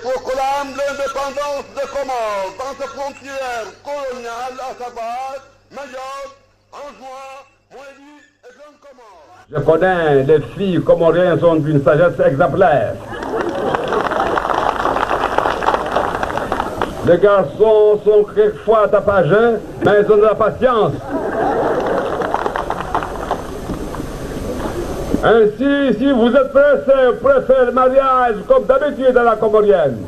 Proclame l'indépendance des Comores dans ses frontières coloniales, à savoir Mayotte, Anjouan, Moélie et Grande Comore. Je connais les filles comoriennes sont d'une sagesse exemplaire. Les garçons sont quelquefois tapageux, mais ils ont de la patience. Ainsi, si vous êtes pressé pour faire le mariage comme d'habitude dans la comorienne,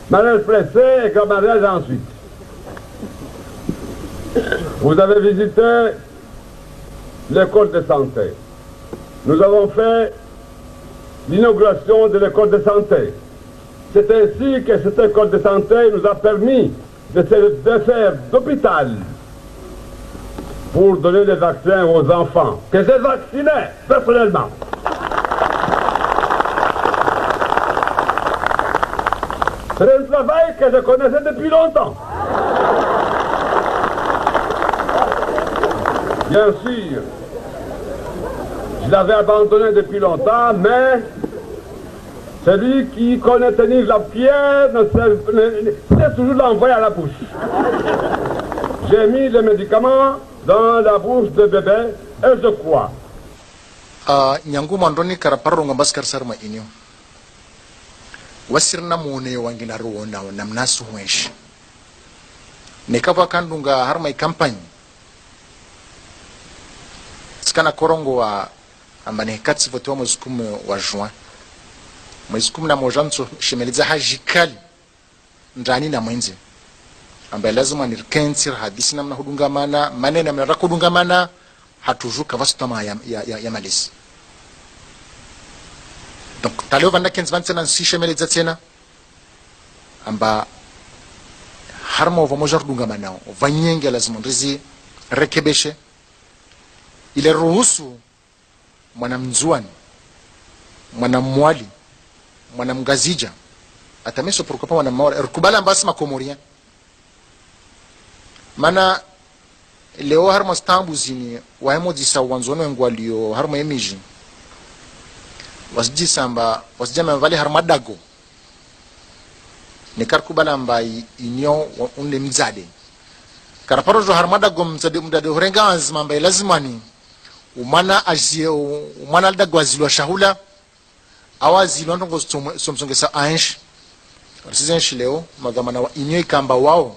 mariage pressé et grand mariage ensuite. Vous avez visité l'école de santé. Nous avons fait l'inauguration de l'école de santé. C'est ainsi que cette école de santé nous a permis de faire d'hôpital pour donner des vaccins aux enfants, que j'ai vaccinés personnellement. C'est un travail que je connaissais depuis longtemps. Bien sûr, je l'avais abandonné depuis longtemps, mais celui qui connaît tenir la pierre sait toujours l'envoyer à la bouche. J'ai mis les médicaments dans la bouche de bébé et je crois. Nyangu mandoni karaparro ngambaskar sarma inyo. Wasirna mone wangina ruona namnasu mwesh. Nekava kandunga harma campagne. Skana korongo wa ambane katsi voto muzkum wa juin. Muzkum na mojanso shemeliza hajikali ndani na mwenzi. Ambaye lazima nirkensir hadisi namna hudungamana manena mna rakudungamana hatujuka vastama ya malisi. Donc taleo vanda kenz vansena sishemeleza tena amba harma vamoja hudungamana vanyenge lazima ndizi rekebeshe ile ruhusu mwanamzuani mwanamwali mwanamgazija atameso pourquoi pas mwanamwali rukubala mbasi makomorien mana leo harma stambu zini waemo disa wanzono ngwalio harma emiji wasjisa amba wasjama vale harma dago nikarkubala amba inyo unle mzade karaparo jo harma dago mzade horenga azma amba lazimani umana azie umana dago azilwa shahula awazilwa ndongo somsongesa ansh sizenshi leo magamana wa inyo ikamba wao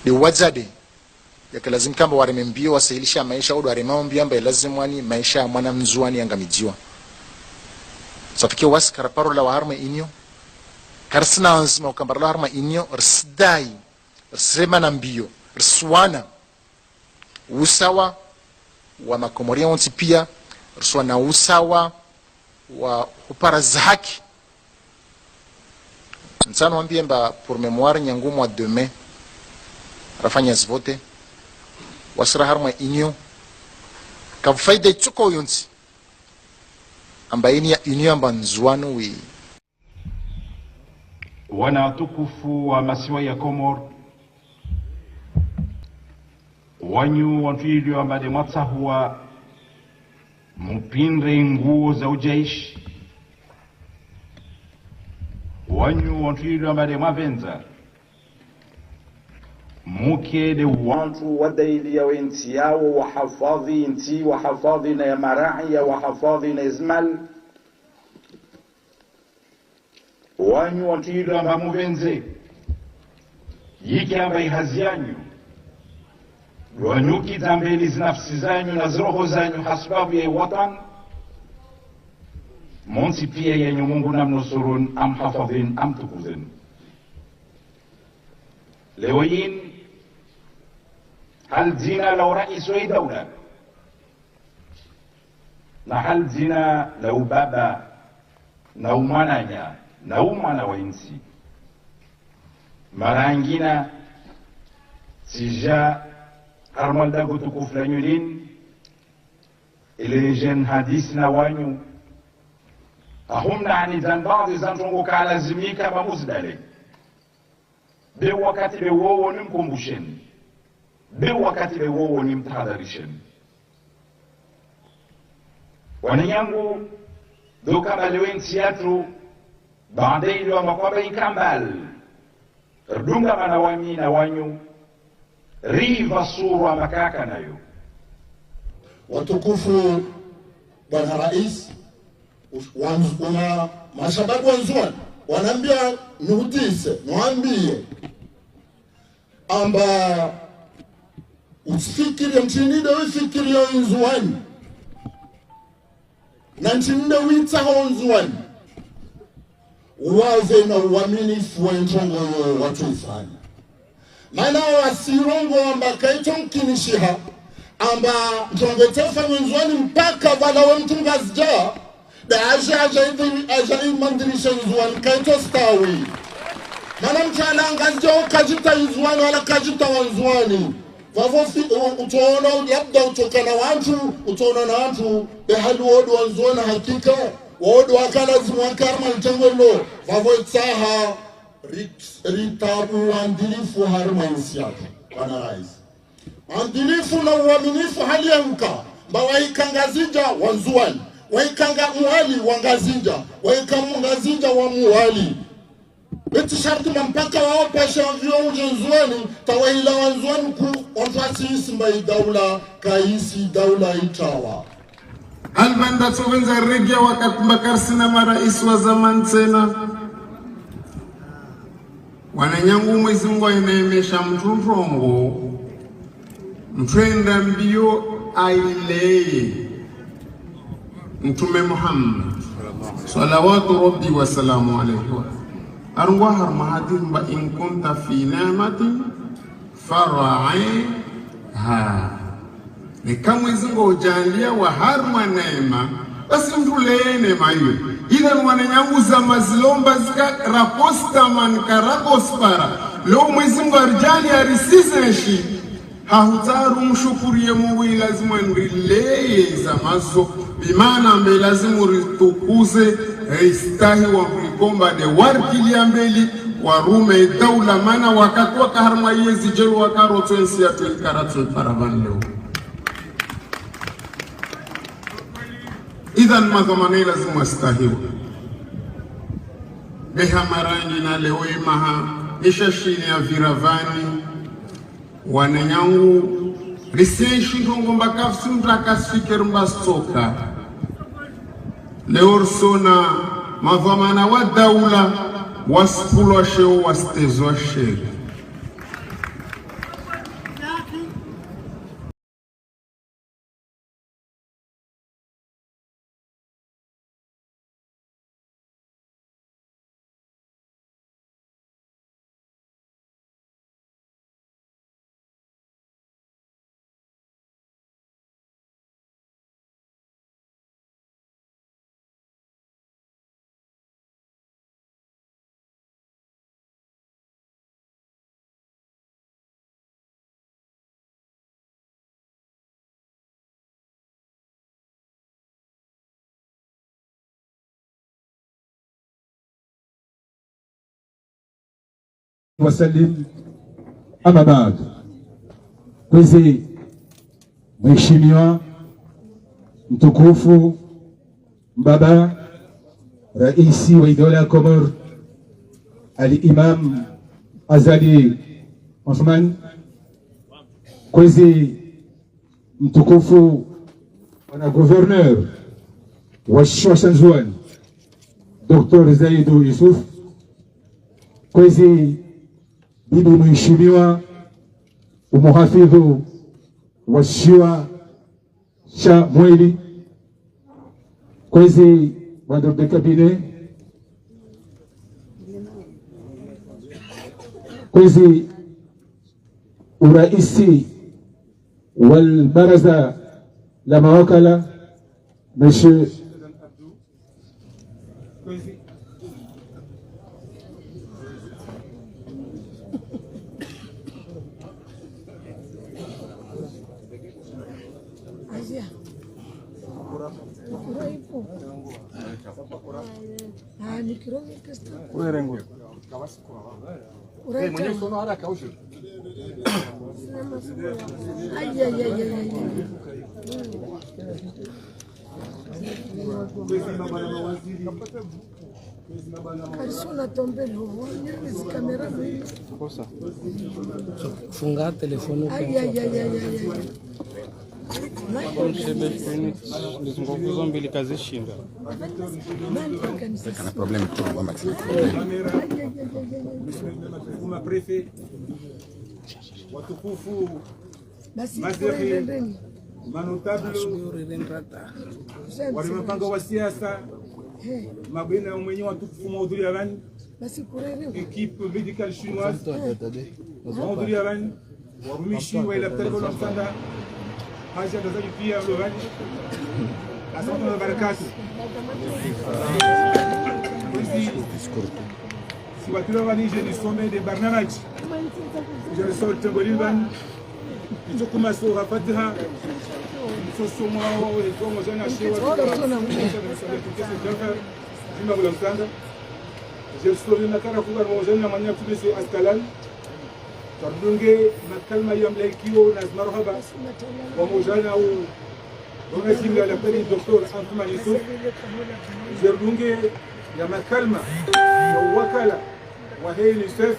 de wazade yakalazim kamba waremembio wasahilisha maisha au waremambio ambaye lazimwani maisha mwana mzuani angamijiwa safikia was karaparo la harma inyo karsna azma kambara la harma inyo rsdai rsema na mbio rswana usawa wa makomoria onti pia rswana usawa wa uparaza haki nsano ambie mba pour mémoire nyangu mois de mai rafanya zvote wasira harma inyo kafaida chuko yonsi ambaini ya inyo amba nzuano wi wana tukufu wa masiwa ya Komor wanyu wanfilio ambade matsahuwa mpinre nguo za ujaishi wanyu wanfilio ambade mavenza muke de wantu wadaili ya wenti yao wahafadhi inti wahafadhi na ya marai wahafadhi na izmal wanyu wantilu amba muvenze yiki amba ihazi yanyu wanyuki zambeli zinafsi zanyu na zroho zanyu hasbabu ya watan monsi pia yenyu Mungu namnusurun amhafadhin amtukuzin lewayin هل زنا لو رئيس أي دولة نحل زنا لو بابا نو منايا نو منا وينسي مرانجينا سجا أرمال داغو تكوف لنيولين إلي جن حديثنا وانيو أهم نعني زن بعض زن تنغوك على زميكا بمزدلي بوقت بوو نمكم بوشين wakati wewo ni mtahadharisheni. Wanyangu doka balewensi yatu bandei wa makwaba inkambal dunga mana wami na wanyu riva surwa makaka nayo. Watukufu Bwana Rais, wana mashababu wanzuani wanaambia nuhutise nuambie amba usifikiri mchinide wifikiri yo nzuani na mchinide witaho nzuani waze na uaminifu wa ntongo yo watu ifani maana wasirongo amba kaito mkinishiha amba ntongo tefa nzuani mpaka wala wa mtungazja da aja imandirisha nzuani kaito stawi mana mchana ngazja ukajita nzuani wala kajita wanzuani vavo utaona labda utokana watu utaona na watu behali wodu wanzuani hakika wodu wakalazimu wakarma itangolo vavo itaha ritabu wandilifu harma insiaka Bwana Rais wandilifu na uaminifu hali ya mka mba waikangazija wanzuani waikanga muhali wangazinja waikamungazinja wa muhali beti sharti mpaka wao pasha vyo ujenzuani tawaila wanzuani ku ontasi isimba idaula kaisi daula itawa albanda tovenza regia wakakumbakar sina marais wa zaman tena wananyangu Mwenyezi Mungu inaemesha mturongo mtwenda mbio aileye Mtume Muhammad salawatu rabbi wa salamu alayhi arwa har mahadir ba in kunta fi ni'matin faraiha ni kama Mwenyezi Mungu ujalia wa harma neema basi mtuleye neema hiyo ila wananyangu za mazilomba zika raposta man karapospara leo Mwenyezi Mungu arjali arisizeshi hahutaru mshukurie Mungu lazima nrileye za mazo bimana mbe lazimu ritukuze istahi wa kulikomba de warkili ambeli warume daula mana wakati waka harma yezi jelu wakaro tuensi ya tuenkaratu paravan leo idhan madhamane lazimu astahiwa beha marangi na leo imaha ishashini ya viravani wananyangu risenshi ndongo mbakafsi mtakasfikir mbastoka leorsona madhamana wa daula waspulwa sheo wastezwa sheo wasalim ama baad kwezi mheshimiwa mtukufu baba raisi wa dola ya Komoro al-Imam Azali Othman kwezi mtukufu bwana gouverneur wa Shanzuan Dr. Zaidu Yusuf kwezi bibi mheshimiwa umuhafidhu wa Shiwa Sha Mweli kwezi bwana de cabinet kwezi uraisi wal baraza la mawakala monsieur Funga telefone. Nguvu mbili kazishinda. Kana problem tu kwa maxi. Kuma prefet watukufu maziri manotable wale mapanga wa siasa mabena umenye watukufu mahudhuria bani equipe médicale chinoise mahudhuria bani warumishi wa ila taifa la Msanda haja ndazali pia bani asante na barakatu si watira bani je du sommet de Barnamaj je le sors Tengoliban je commence à Fatiha il faut moi et comme je n'ai je suis na kara kuga mo je na manya tulisi askalan tardunge makalma yamlekio na marhaba wa mujana ونجم على بالي الدكتور أنتمان يوسف زردونجي يا مكالمة وكالة وهي يوسف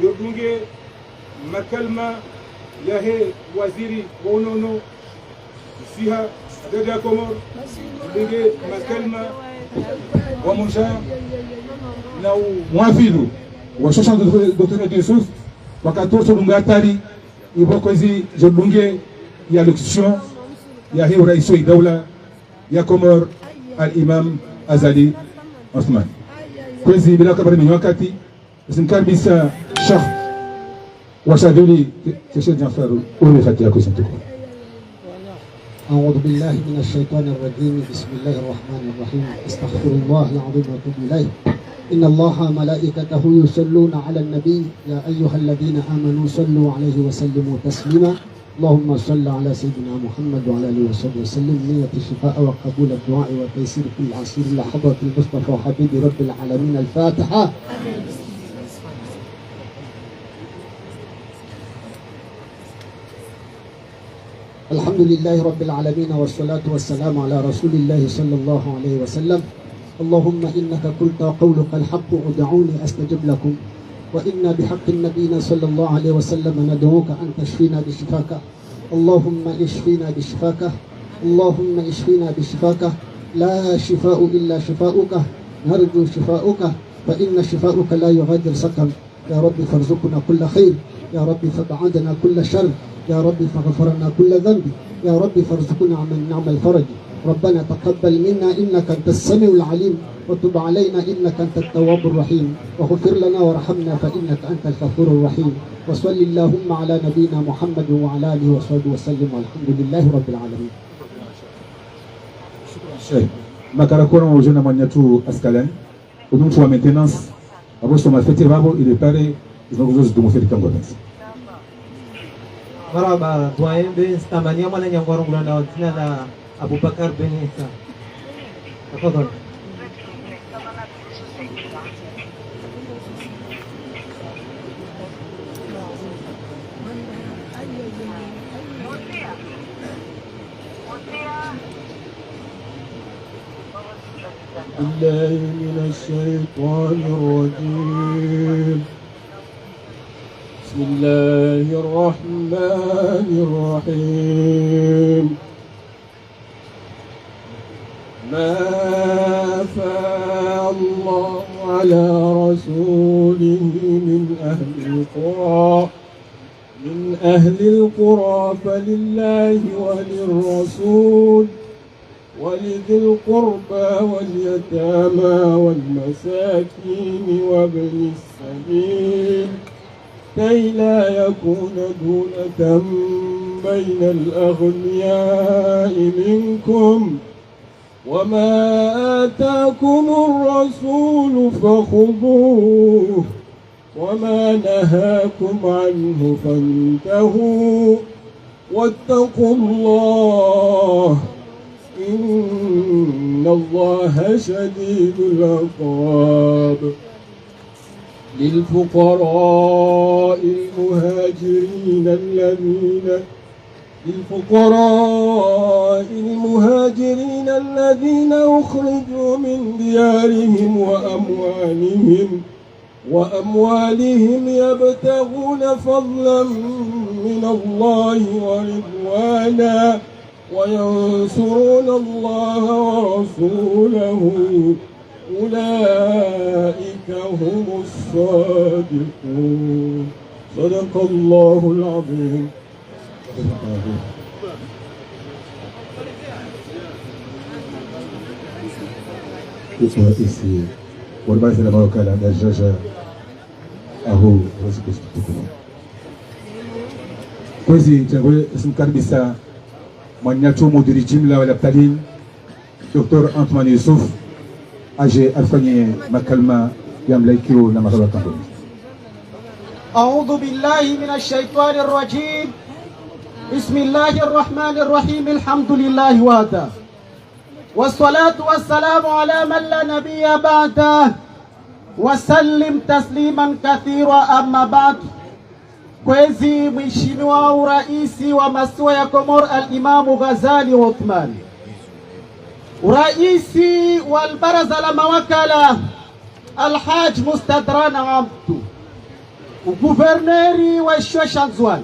زردونجي مكالمة يا هي وزيري ونونو فيها دجا كومور زردونجي مكالمة ومجا لو موافيلو وشوشان دكتور يوسف وكاتور سلونغاتاري يبوكوزي زردونجي يا لوكسيون يا هي رئيس الدولة يا كومور الإمام أزالي عثمان كويسي بلا كبر من وقتي اسم كاربيسا شخ وشادولي كشد جعفر أولي فتيا كويسي أعوذ بالله من الشيطان الرجيم بسم الله الرحمن الرحيم استغفر الله العظيم وأتوب إليه إن الله ملائكته يصلون على النبي يا أيها الذين آمنوا صلوا عليه وسلموا تسليما اللهم صل على سيدنا محمد وعلى اله وصحبه وسلم نية الشفاء وقبول الدعاء وتيسير كل عسير لحضرة المصطفى وحبيب رب العالمين الفاتحة. الحمد لله رب العالمين والصلاة والسلام على رسول الله صلى الله عليه وسلم. اللهم إنك قلت قولك الحق ادعوني أستجب لكم وإنا بحق النبي صلى الله عليه وسلم ندعوك أن تشفينا بشفاك. اللهم اشفينا بشفاك اللهم اشفينا بشفاك لا شفاء إلا شفاؤك نرجو شفاؤك فإن شفاؤك لا يغادر سقم. يا رب فارزقنا كل خير يا رب فابعدنا كل شر يا رب فغفرنا كل ذنب يا رب فارزقنا من نعم الفرج. ربنا تقبل منا إنك أنت السميع العليم وتب علينا إنك أنت التواب الرحيم واغفر لنا وارحمنا فإنك أنت الغفور الرحيم. وصل اللهم على نبينا محمد وعلى آله وصحبه وسلم والحمد لله رب العالمين. Makarakora ujana manyatu askalan udumtu wa maintenance abosto mafeti babo ile pare zinagozo zitumofeli tangotansi maraba doyen stamania mwana nyangoro ngulanda watina na Abubakar bin Isa. تفضل. بالله من الشيطان الرجيم. بسم الله الرحمن الرحيم. ما أفاء الله على رسوله من أهل القرى فلله وللرسول ولذي القربى واليتامى والمساكين وابن السبيل كي لا يكون دولة بين الأغنياء منكم وما آتاكم الرسول فخذوه وما نهاكم عنه فانتهوا واتقوا الله إن الله شديد العقاب. للفقراء المهاجرين للفقراء المهاجرين الذين أخرجوا من ديارهم وأموالهم يبتغون فضلا من الله ورضوانا وينصرون الله ورسوله أولئك هم الصادقون صدق الله العظيم. Isi waribasi na mawakala na jaja aho wasikustukufu kwezi tengwe simkaribisa mwanyacho mudiri jimla wala talin Dr. Antoine Yusuf aje afanye makalma ya mlaikio na maraba kambo. أعوذ بالله من الشيطان الرجيم بسم الله الرحمن الرحيم الحمد لله وحده والصلاة والسلام على من لا نبي بعده وسلم تسليما كثيرا أما بعد. Kwezi mheshimiwa uraisi wa masuala ya Komoro al-Imamu Ghazali Othman, uraisi wa baraza la mawakala Alhaj Mustadran Abdu, uguverneri wa Shanzwan,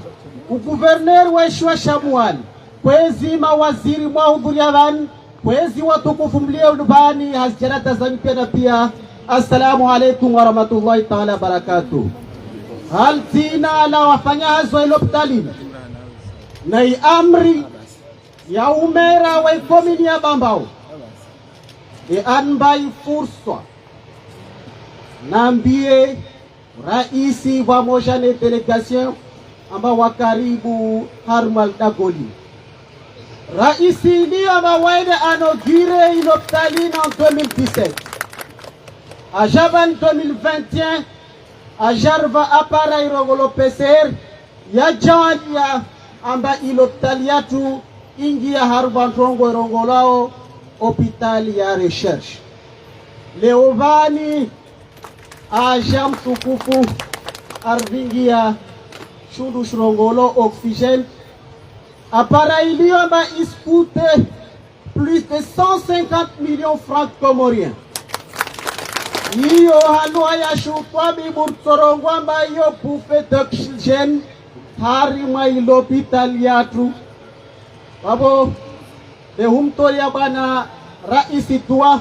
uguverneri wa Shamwal, kwezi mawaziri mwahudhuria van, kwezi watukufu mlio lubani hazjarata za mpya pia. Assalamu alaikum wa rahmatullahi ta'ala barakatuh. Hal tina la wafanyazo iloptalini na amri ya umera wa komini ya Bambao anbai fursa nambie raisi pamoja na delegation ambao wakaribu Harmal Dagoli. Raisi ndio ambao waende anogire iloptalini en 2017 a Javan 2021 ajarva apara irogolo PCR ya jawadia amba iloptaliatu ingia harba ntongo irongolao hospitali ya recherche leovani aja mtukufu arvingia shundu shurongolo oxygène apara ilio amba iskute plus de 150 millions francs comoriens. Iyo halua ya shukwa biburtorongwa mba iyo pufe d'oxygène hari mwa ilopitali yatu babo behumtori ya bana raisi tuwa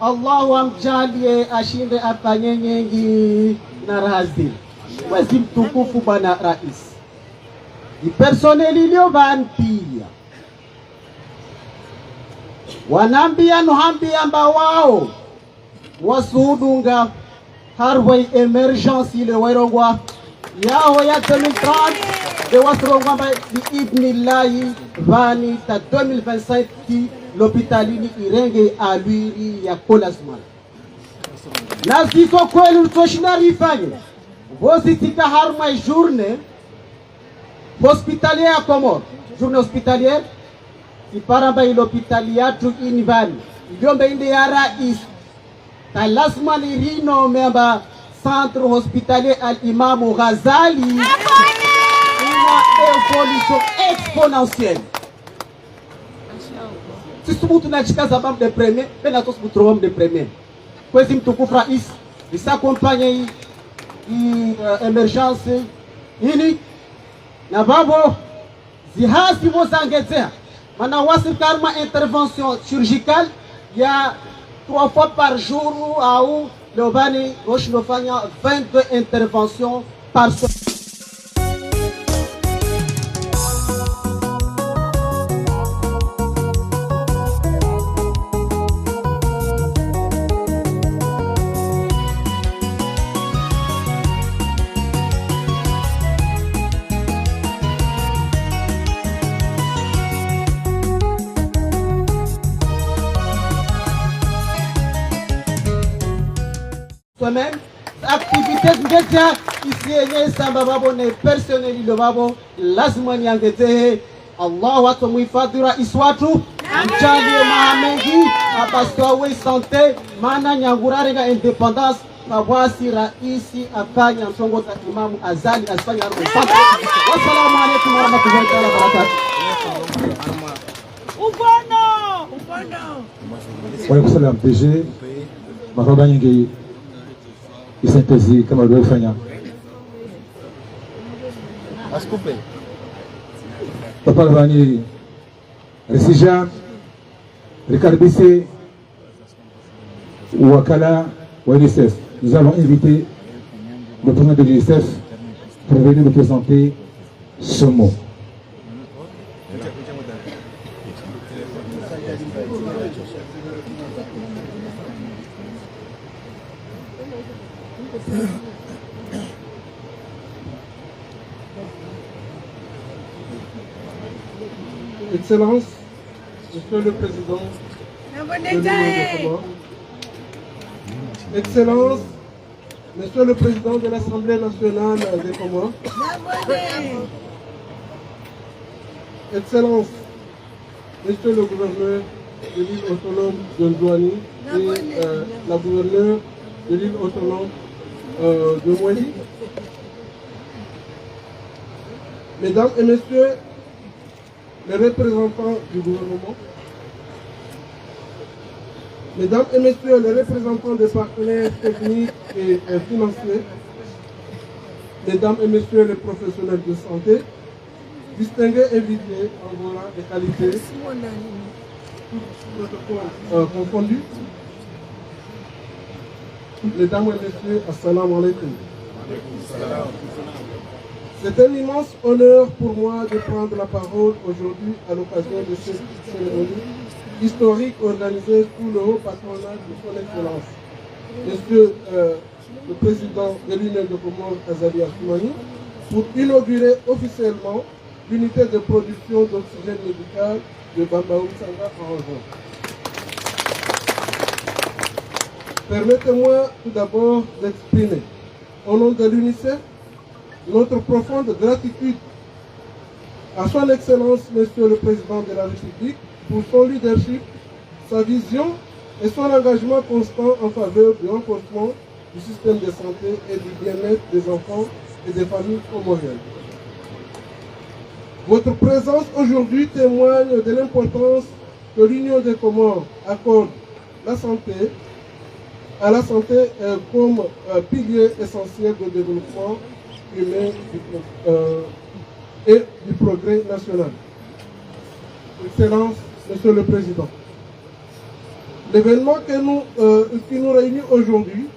Allahu amjalie ashinde afanye nyengi na razi wezi mtukufu bana rais ipersoneli ilio vanpia wanambia nuhambia mba wao wasuhudunga harway emergence ile wairongwa yao ya 2030 de wasrongwa ba biidnillahi vani ta 2025 ki l'hopitalini irenge alwiri ya kolasman na ziso kweli utoshinari ifanye vozitika harma journée hospitalière ya Komoro, journée hospitalière iparamba ilopitaliatu inivani idiombe inde ya rais lazima lirino memba centre hospitalier al-Imamu Ghazali ina evolution exponentielle. Sisi mtu tunachikaza bam de premier, pena tosi mtu de premier. Kwezi mtukufu rais isakompanye hii emergence hili na babo zihasi vozangezea mana wasi karma intervention chirurgicale ya 3 fois par jour au Lobani Roshnofanya 22 interventions par semaine. Activités ngeta ici yenye samba babo ne personnel ile babo lazima niangete Allah watu muhifadhi rais watu mjalie mahamengi abastowe sante maana nyangurare ga independence mabwasi raisi afanya msongo ta Imamu Azali asfanya 40. Wassalamu alaikum warahmatullahi wabarakatuh. Wale kusala MPG maroba nyingi isentezi kama waliofanya Askupe. Papa Lavani Resija Ricardissé Wakala ou UNICEF. Nous allons inviter le président de l'UNICEF pour venir nous présenter ce mot. Excellence, Monsieur le Président de l'Union des Comores, Excellence, Monsieur le Président de l'Assemblée nationale des Comores, Excellence, Monsieur le gouverneur de l'île autonome de Ndouani et la gouverneure de l'île autonome de Moueli, Mesdames et Messieurs les représentants du gouvernement, Mesdames et Messieurs les représentants des partenaires techniques et financiers, Mesdames et Messieurs les professionnels de santé, distingués invités en vos rangs et qualités, confondus, Mesdames et Messieurs, Assalamu alaikum. C'est un immense honneur pour moi de prendre la parole aujourd'hui à l'occasion de cette cérémonie historique organisée sous le haut patronage de son Excellence, Monsieur le Président de l'Union de Comores, Azali Assoumani, pour inaugurer officiellement l'unité de production d'oxygène médical de Bambaoum Sanga en Anjou. Permettez-moi tout d'abord d'exprimer, au nom de l'UNICEF, notre profonde gratitude à son Excellence, Monsieur le Président de la République, pour son leadership, sa vision et son engagement constant en faveur du renforcement du système de santé et du bien-être des enfants et des familles comoriennes. Votre présence aujourd'hui témoigne de l'importance que l'Union des Comores accorde à la santé comme pilier essentiel de développement humain et du progrès national. Excellence, Monsieur le Président, l'événement qui nous réunit aujourd'hui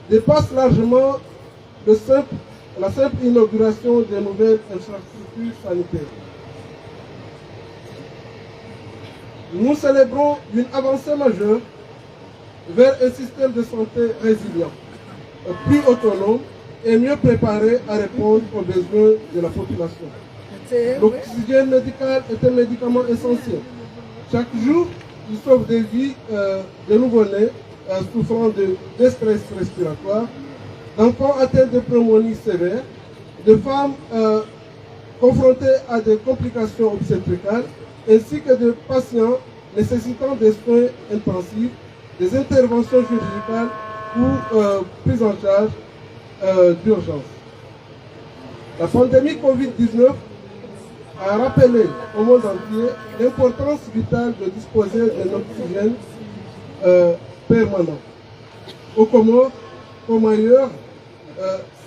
dépasse largement la simple inauguration des nouvelles infrastructures sanitaires. Nous célébrons une avancée majeure vers un système de santé résilient, plus autonome et mieux préparé à répondre aux besoins de la population. L'oxygène médical est un médicament essentiel. Chaque jour, il sauve des vies de nouveau-nés souffrant de stress respiratoire, d'enfants atteints de pneumonie sévère, de femmes confrontées à des complications obstétricales, ainsi que de patients nécessitant des soins intensifs, des interventions chirurgicales ou prise en charge d'urgence. La pandémie Covid-19 a rappelé au monde entier l'importance vitale de disposer d'un oxygène permanent. Au Comores, comme ailleurs,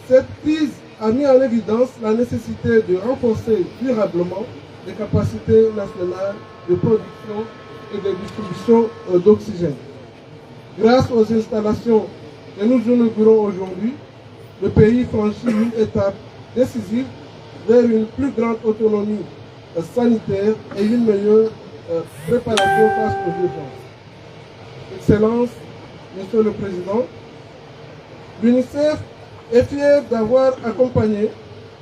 cette crise a mis en évidence la nécessité de renforcer durablement les capacités nationales de production et de distribution d'oxygène. Grâce aux installations que nous inaugurons aujourd'hui, le pays franchit une étape décisive vers une plus grande autonomie sanitaire et une meilleure préparation face aux urgences. Excellence, Monsieur le Président, l'UNICEF est fier d'avoir accompagné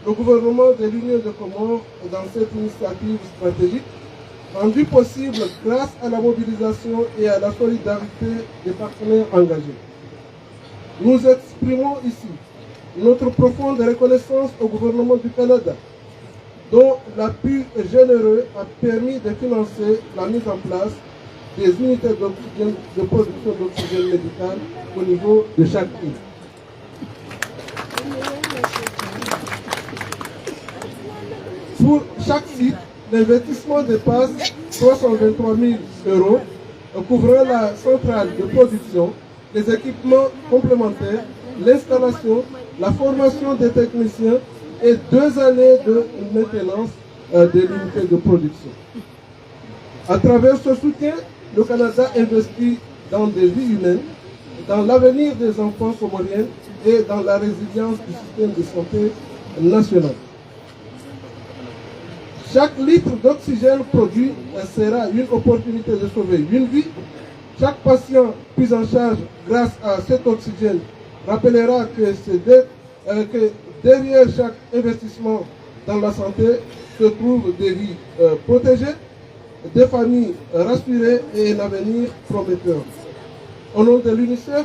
le gouvernement de l'Union des Comores dans cette initiative stratégique, rendue possible grâce à la mobilisation et à la solidarité des partenaires engagés. Nous exprimons ici notre profonde reconnaissance au gouvernement du Canada, dont l'appui généreux a permis de financer la mise en place des unités d'oxygène, de production d'oxygène médical au niveau de chaque île. Pour chaque site, l'investissement dépasse 323 000 €, couvrant la centrale de production, les équipements complémentaires, l'installation, la formation des techniciens et 2 années de maintenance des unités de production. À travers ce soutien, le Canada investit dans des vies humaines, dans l'avenir des enfants comoriens et dans la résilience du système de santé national. Chaque litre d'oxygène produit sera une opportunité de sauver une vie. Chaque patient pris en charge grâce à cet oxygène rappellera que derrière chaque investissement dans la santé se trouvent des vies protégées, des familles rassurées et un avenir prometteur. Au nom de l'UNICEF,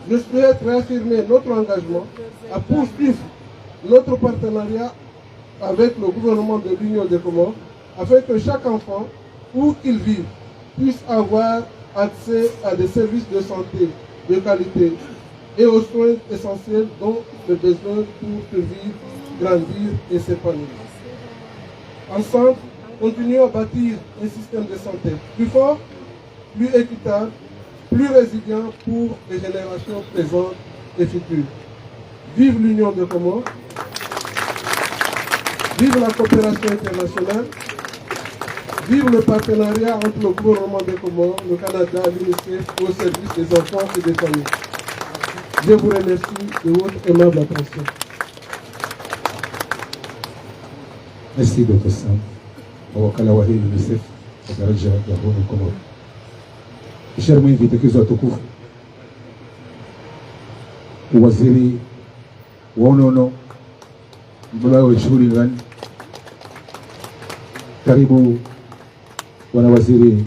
je souhaite réaffirmer notre engagement à poursuivre notre partenariat avec le gouvernement de l'Union des Comores afin que chaque enfant, où qu'il vive, puisse avoir accès à des services de santé de qualité et aux soins essentiels dont le besoin pour survivre, grandir et s'épanouir. Ensemble, continuons à bâtir un système de santé plus fort, plus équitable, plus résilient pour les générations présentes et futures. Vive l'Union des Comores, vive la coopération internationale, vive le partenariat entre le gouvernement des Comores, le Canada, l'UNICEF au service des enfants et des familles. Je vous remercie de votre aimable attention. Merci Dr. Sam. Wakala wa hili UNICEF kwa daraja ya Hono Komoro. Ishara mwingi tukizo tukufu. Waziri Wonono mbula wa shughuli gani? Karibu wana waziri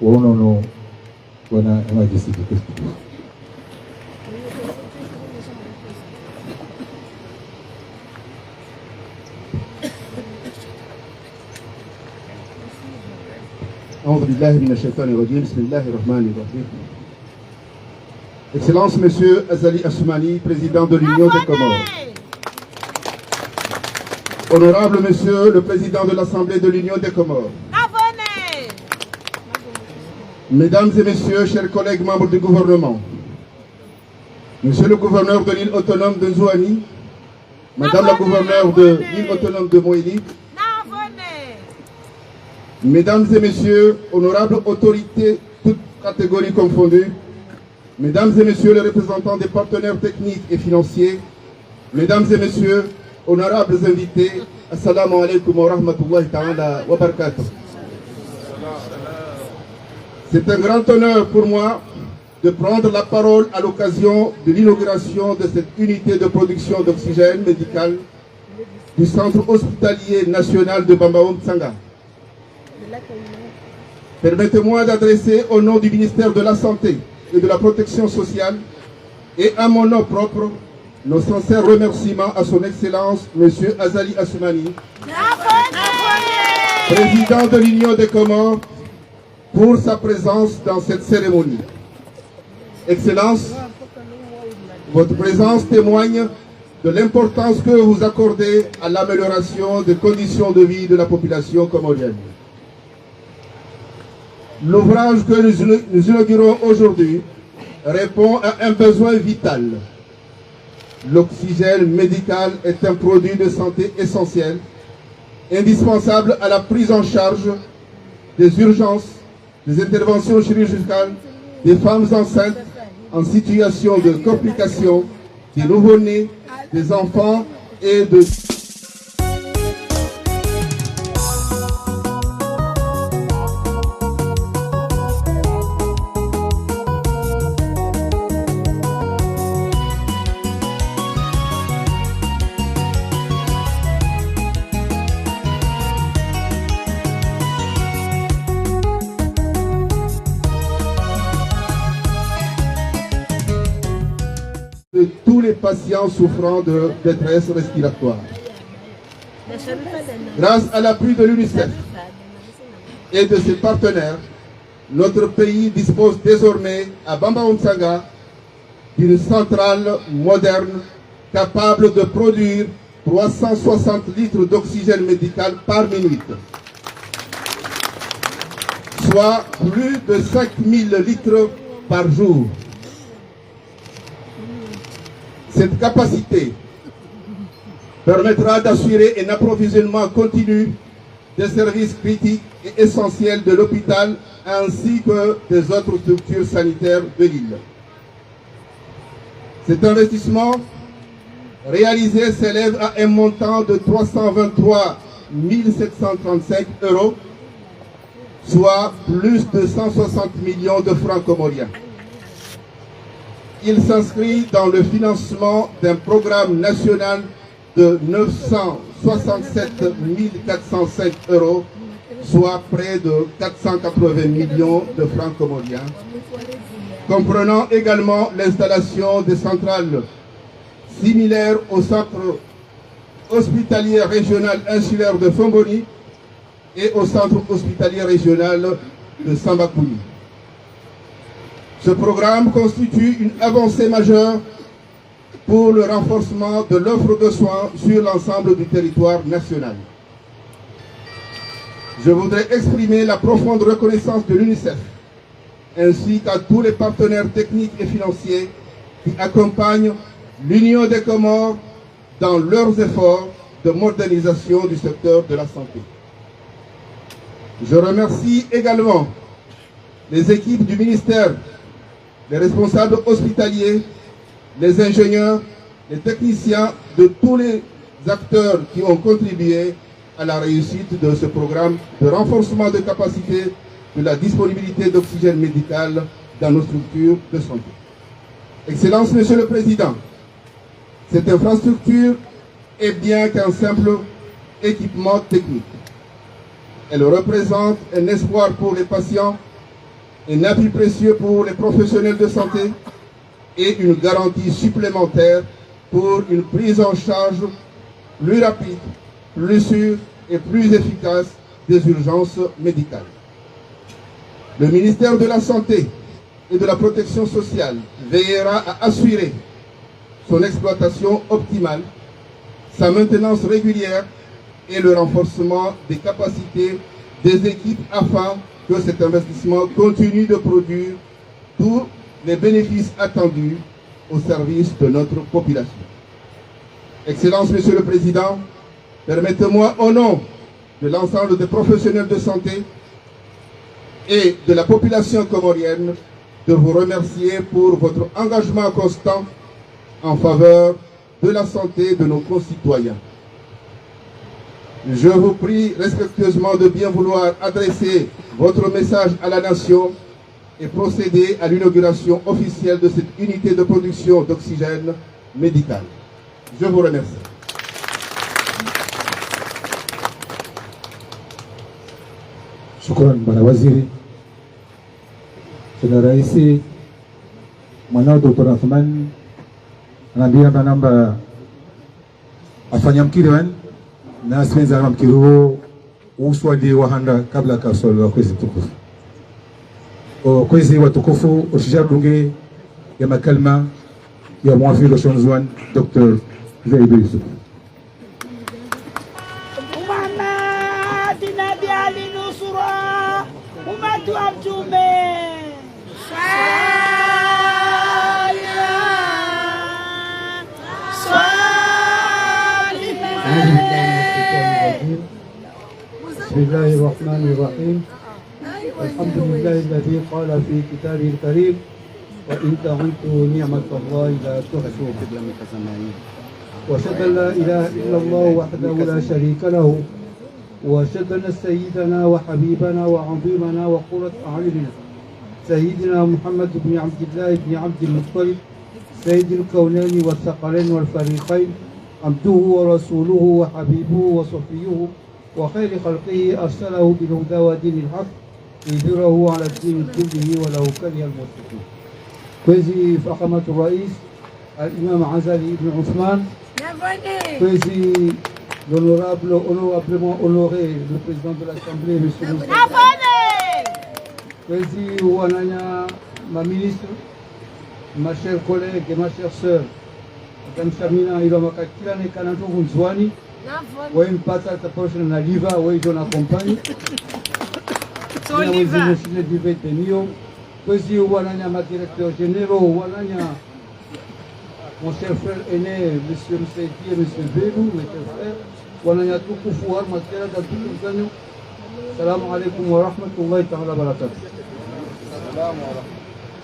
Wonono wana emergency tukufu. أعوذ بالله من الشيطان الرجيم بسم الله الرحمن الرحيم. Excellence Monsieur Azali Assoumani, président de l'Union des Comores. Honorable Monsieur le président de l'Assemblée de l'Union des Comores. Mesdames et Messieurs, chers collègues membres du gouvernement. Monsieur le gouverneur de l'île autonome de Nzouani, Madame la gouverneure de l'île autonome de Moïli, Mesdames et Messieurs, honorables autorités, toutes catégories confondues, Mesdames et Messieurs les représentants des partenaires techniques et financiers, Mesdames et Messieurs, honorables invités, Assalamu alaikum wa rahmatullahi ta'ala wa barakatuh. C'est un grand honneur pour moi de prendre la parole à l'occasion de l'inauguration de cette unité de production d'oxygène médical du Centre hospitalier national de Bambaoum Tsanga. Permettez-moi d'adresser au nom du ministère de la Santé et de la Protection sociale et à mon nom propre nos sincères remerciements à son Excellence M. Azali Assoumani, président de l'Union des Comores, pour sa présence dans cette cérémonie. Excellence, votre présence témoigne de l'importance que vous accordez à l'amélioration des conditions de vie de la population comorienne. L'ouvrage que nous inaugurons aujourd'hui répond à un besoin vital. L'oxygène médical est un produit de santé essentiel, indispensable à la prise en charge des urgences, des interventions chirurgicales, des femmes enceintes en situation de complications, des nouveau-nés, des enfants et de... de tous les patients souffrant de détresse respiratoire. Grâce à l'appui de l'UNICEF et de ses partenaires, notre pays dispose désormais à Bambaoum Tsanga d'une centrale moderne capable de produire 360 litres d'oxygène médical par minute. soit plus de 5000 litres par jour. Cette capacité permettra d'assurer un approvisionnement continu des services critiques et essentiels de l'hôpital ainsi que des autres structures sanitaires de l'île. Cet investissement réalisé s'élève à un montant de 323 735 €, soit plus de 160 millions de francs comoriens. Il s'inscrit dans le financement d'un programme national de 967 405 €, soit près de 480 millions de francs comoriens, comprenant également l'installation des centrales similaires au centre hospitalier régional insulaire de Fomboni et au centre hospitalier régional de Sambakouni. Ce programme constitue une avancée majeure pour le renforcement de l'offre de soins sur l'ensemble du territoire national. Je voudrais exprimer la profonde reconnaissance de l'UNICEF ainsi qu'à tous les partenaires techniques et financiers qui accompagnent l'Union des Comores dans leurs efforts de modernisation du secteur de la santé. Je remercie également les équipes du ministère, les responsables hospitaliers, les ingénieurs, les techniciens, de tous les acteurs qui ont contribué à la réussite de ce programme de renforcement de capacité de la disponibilité d'oxygène médical dans nos structures de santé. Excellence, Monsieur le Président, cette infrastructure est bien qu'un simple équipement technique. Elle représente un espoir pour les patients, un appui précieux pour les professionnels de santé et une garantie supplémentaire pour une prise en charge plus rapide, plus sûre et plus efficace des urgences médicales. Le ministère de la Santé et de la Protection sociale veillera à assurer son exploitation optimale, sa maintenance régulière et le renforcement des capacités des équipes afin que cet investissement continue de produire tous les bénéfices attendus au service de notre population. Excellence, Monsieur le Président, permettez-moi au nom de l'ensemble des professionnels de santé et de la population comorienne de vous remercier pour votre engagement constant en faveur de la santé de nos concitoyens. Je vous prie respectueusement de bien vouloir adresser votre message à la nation et procéder à l'inauguration officielle de cette unité de production d'oxygène médical. Je vous remercie. Shukran Bwana Waziri. Saudara Raisi, mwanao Dr. Athman anaambia namba afanya mkiri wani na simenza na mkiri huo uswali wahanda kabla kaswali wa kwezi tukufu. Kwezi watukufu ushijarunge ya makalma ya mwafilo shonzwan Dr. Zaid Yusuf. بسم الله الرحمن الرحيم. الحمد لله الذي قال في كتابه الكريم وإن تعدوا نعمة الله لا تحصوها. وأشهد أن لا إله إلا الله وحده لا شريك له وأشهد أن سيدنا وحبيبنا وعظيمنا وقرة أعيننا سيدنا محمد بن عبد الله بن عبد المطلب سيد الكونين والثقلين والفريقين عبده ورسوله وحبيبه وصفيه وخير خلقه أرسله بالهدى ودين الحق ليظهره على الدين كله ولو كره المشركون. كويزي فخامة الرئيس الإمام عزالي بن عثمان. كويزي honorablement honoré le président de l'Assemblée, M. Moussa. Kwezi wananya ma ministre, ma chère collègue et ma chère sœur, Madame Shamina Ilomaka kila ne kananto kunzwani, wewe mpata taposha na liva wewe ndo na compagnie. Posi wananya ma directeur généraux, wananya mon cher frère aîné, monsieur Msedi et monsieur Belou, mes chers frères, wananya tukufu wa masjid da tukufu. Assalamu alaikum wa rahmatullahi ta'ala wa barakatuh.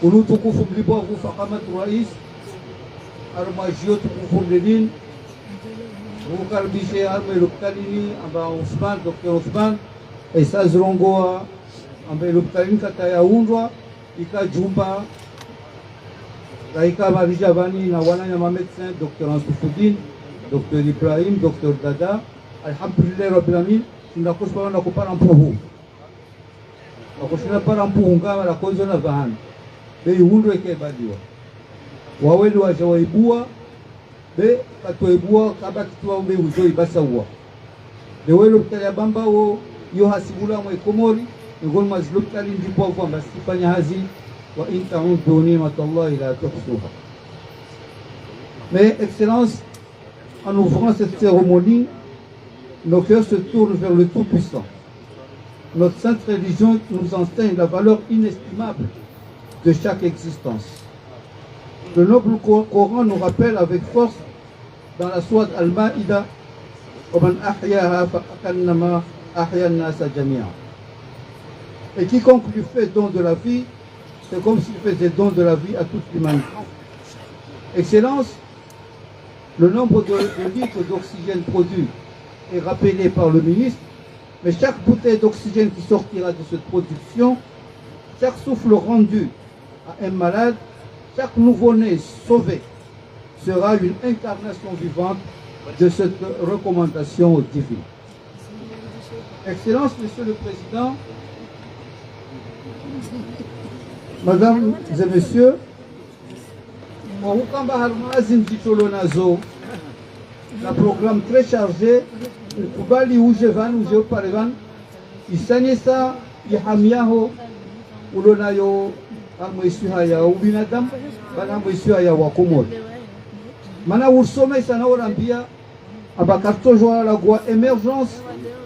Ulu tukufu mlipo faqamat rais armajio tukufu mlin mukaribishe arme lukalini amba Ousmane, Dr. Ousmane Esa Zrongoa ambaye lukalini kata ya undwa ikajumba raika marijavani na wananya ma médecin Dr. Ansoufoudine, Dr. Ibrahim, Dr. Dada, alhamdulillah rabbil alamin. Tunakushukuru na kupara mpuhu. Nakushukuru para mpuhu ngama la konzo na vahani. Be yundwe ke badiwa. Waweli wajawaibua be katoibua kaba kitwa umbe uzoi basawa. Be welo kutaya bamba wo yo hasibula mwe komori ngol mazlub kali ndipo kwa basifanya hazi wa in ta'udu ni'matallahi la tuhsuha. Mais Excellence, en ouvrant cette cérémonie, nos cœurs se tournent vers le Tout-Puissant. Notre sainte religion nous enseigne la valeur inestimable de chaque existence. Le noble Coran nous rappelle avec force dans la sourate Al-Ma'ida وَمَنْ أَحْيَاهَا فَكَأَنَّمَا أَحْيَا النَّاسَ جَمِيعًا. Et quiconque lui fait don de la vie, c'est comme s'il faisait don de la vie à toute l'humanité. Excellence, le nombre de litres d'oxygène produit est rappelé par le ministre, mais chaque bouteille d'oxygène qui sortira de cette production, chaque souffle rendu à un malade, chaque nouveau-né sauvé sera une incarnation vivante de cette recommandation divine. Excellence, Monsieur le Président, Mesdames et Messieurs, un programme très chargé. Kubali ujevan uje parevan isanisa ihamiaho ulonayo amwisuha ya ubinadam bana mwisuha ya wakomori mana ursome sana orambia abakarto joa la gwa emergence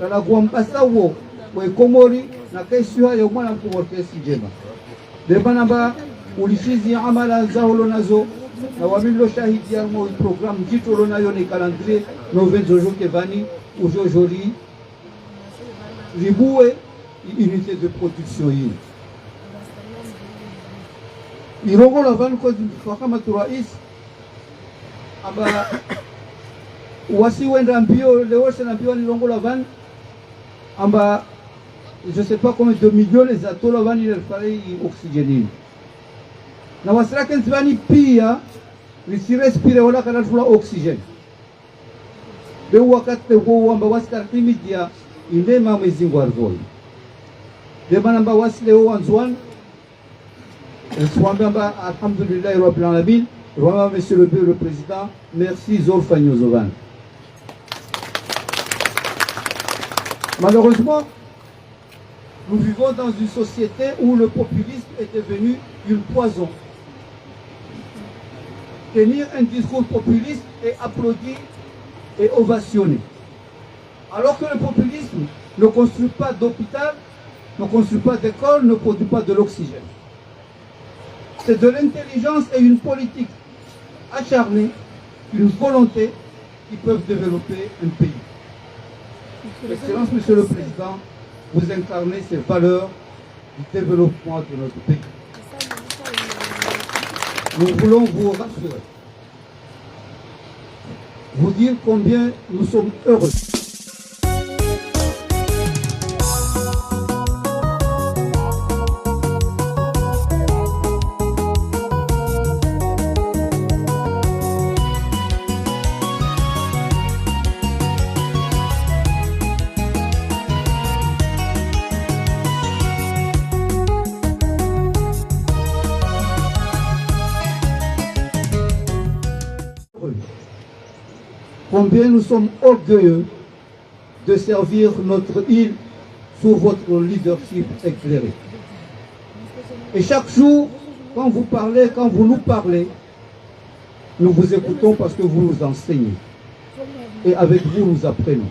la gwa mbasawo we komori na kaisuha ya mwana mkomori kesi jema de bana ba ulishizi amala zao nazo na wamilo shahidi ya mo programme jito nayo ni calendrier noven jojo kevani aujourd'hui riboué unité de production hii irongo la van ko kama turais aba wasi wenda mbio leo sana mbio ni rongo la van amba je sais pas combien de millions les atola van il fallait oxygéner na wasira kenzani pia li respire wala kana fula oxygène de wakati huo amba waskar media indema mwezingu arvoi de banamba wasle ho anzwan swamba alhamdulillah rabbil alamin roi monsieur le président merci Zolfanyo Zovan. Malheureusement nous vivons dans une société où le populisme est devenu une poison. Tenir un discours populiste est applaudi et ovationné. Alors que le populisme ne construit pas d'hôpital, ne construit pas d'école, ne produit pas de l'oxygène. C'est de l'intelligence et une politique acharnée, une volonté qui peuvent développer un pays. Excellence, Monsieur le Président, vous incarnez ces valeurs du développement de notre pays. Nous voulons vous rassurer, vous dire combien nous sommes heureux. Combien nous sommes orgueilleux de servir notre île sous votre leadership éclairé. Et chaque jour, quand vous parlez, quand vous nous parlez, nous vous écoutons parce que vous nous enseignez. Et avec vous, nous apprenons.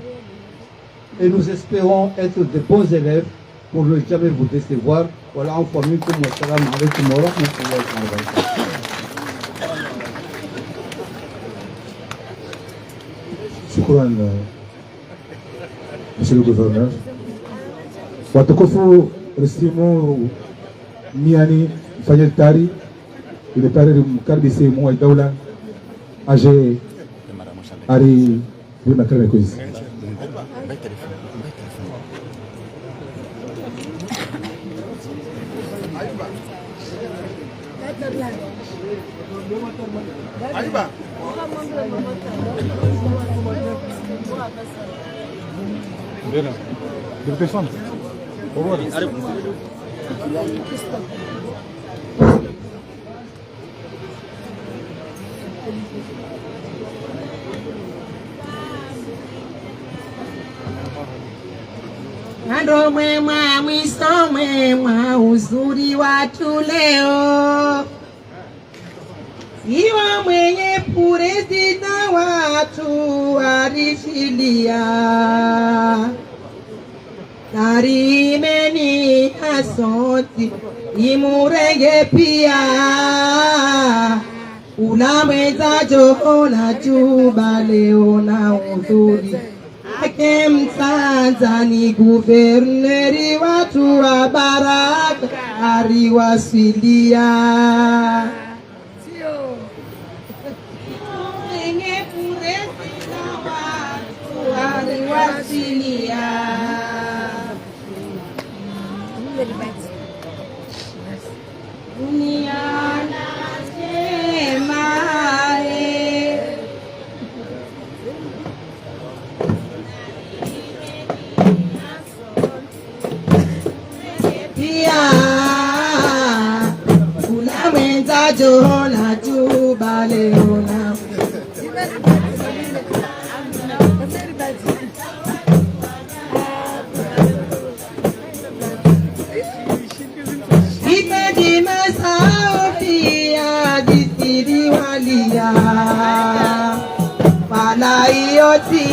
Et nous espérons être de bons élèves pour ne jamais vous décevoir. Voilà, en famille, comme salam alaikum wa rahmatullahi wa barakatuh. Shukran, Monsieur le Gouverneur. Watukufu Restimu Miani Fanyel Tari, il est paré de Mkarbise Mouai Daula, âgé Ari de Makarakois. Aiba. Bena, de femme. Au revoir. Ndo mwema mwiso mwema uzuri watu leo, iwa mwenye purezi na watu warishilia, tarimeni asoti imurenge pia, ulamweza johona juba leo na uzuri ake Mtanzani, guverneri watu wa Baraka ariwasilia, mwenye purezi na watu ariwasilia. Dunia nasema unaweza jona juba leo na imejimesahau pia jisiri walia, wala iyo si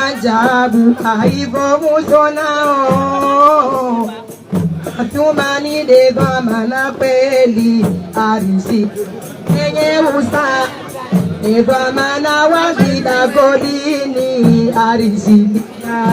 ajabu haivo musonao, atumani deva mana kweli arisi yenye usa deva mana wazida golini arisilia.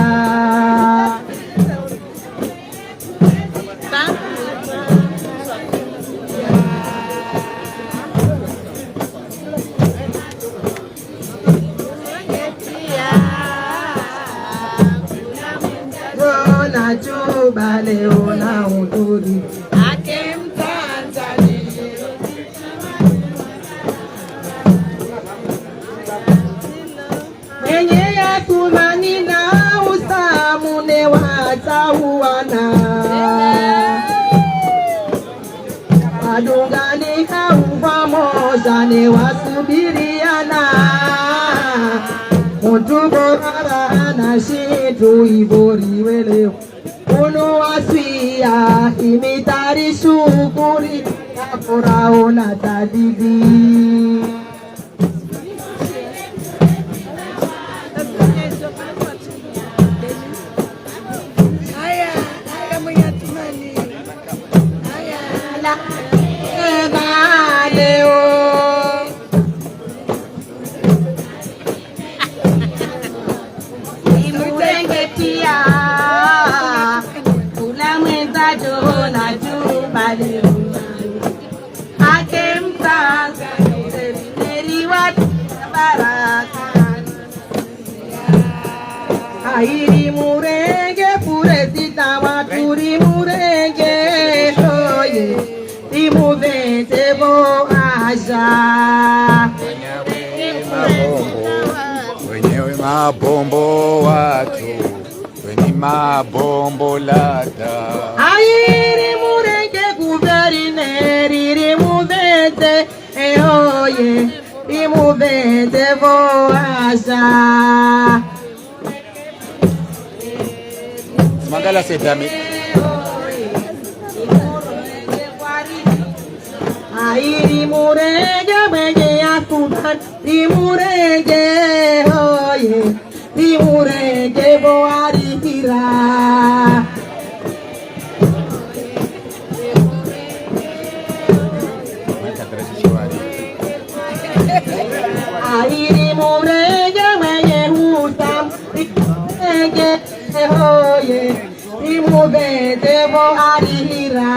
Na juba leo na uzuri ake Mtanzania, mwenye yatumani na usamune watauana, adungani kaufa moja ne wasubiriana, mutubora anashitu ibori wele uno waswia imitari shukuri ya furao na tadidi. Airi murenge puresita waturi murenge oye imuvete bo aja wenyewe mabombo watu weni mabombo lata. Airi murenge guverineri rimuvete oye imuvete bo aja. Magala sedami. Airi murenge mwenye asutan rimurenge oye rimurenge boari hira. Rimuvete vo arira.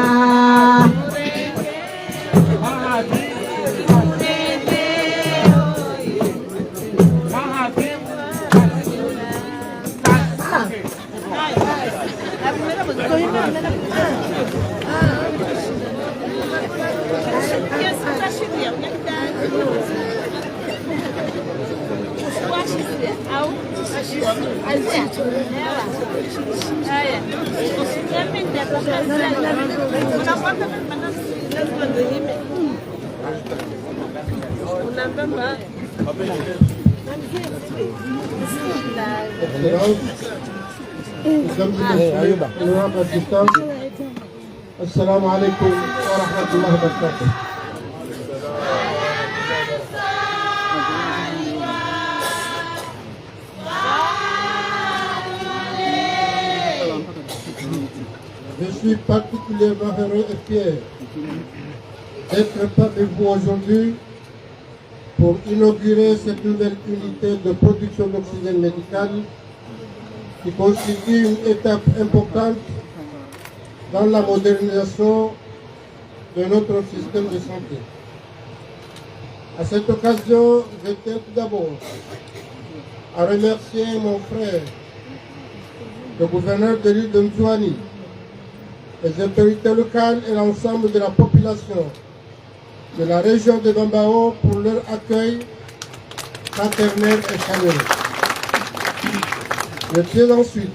Assalamu alaikum wa rahmatullahi wa barakatuh. Je suis particulièrement heureux et fier d'être parmi vous aujourd'hui pour inaugurer cette nouvelle unité de production d'oxygène médical qui constitue une étape importante dans la modernisation de notre système de santé. À cette occasion, je tiens tout d'abord à remercier mon frère, le gouverneur de l'île de Nzouani, les autorités locales et l'ensemble de la population de la région de Bambao pour leur accueil fraternel et chaleureux. Je tiens ensuite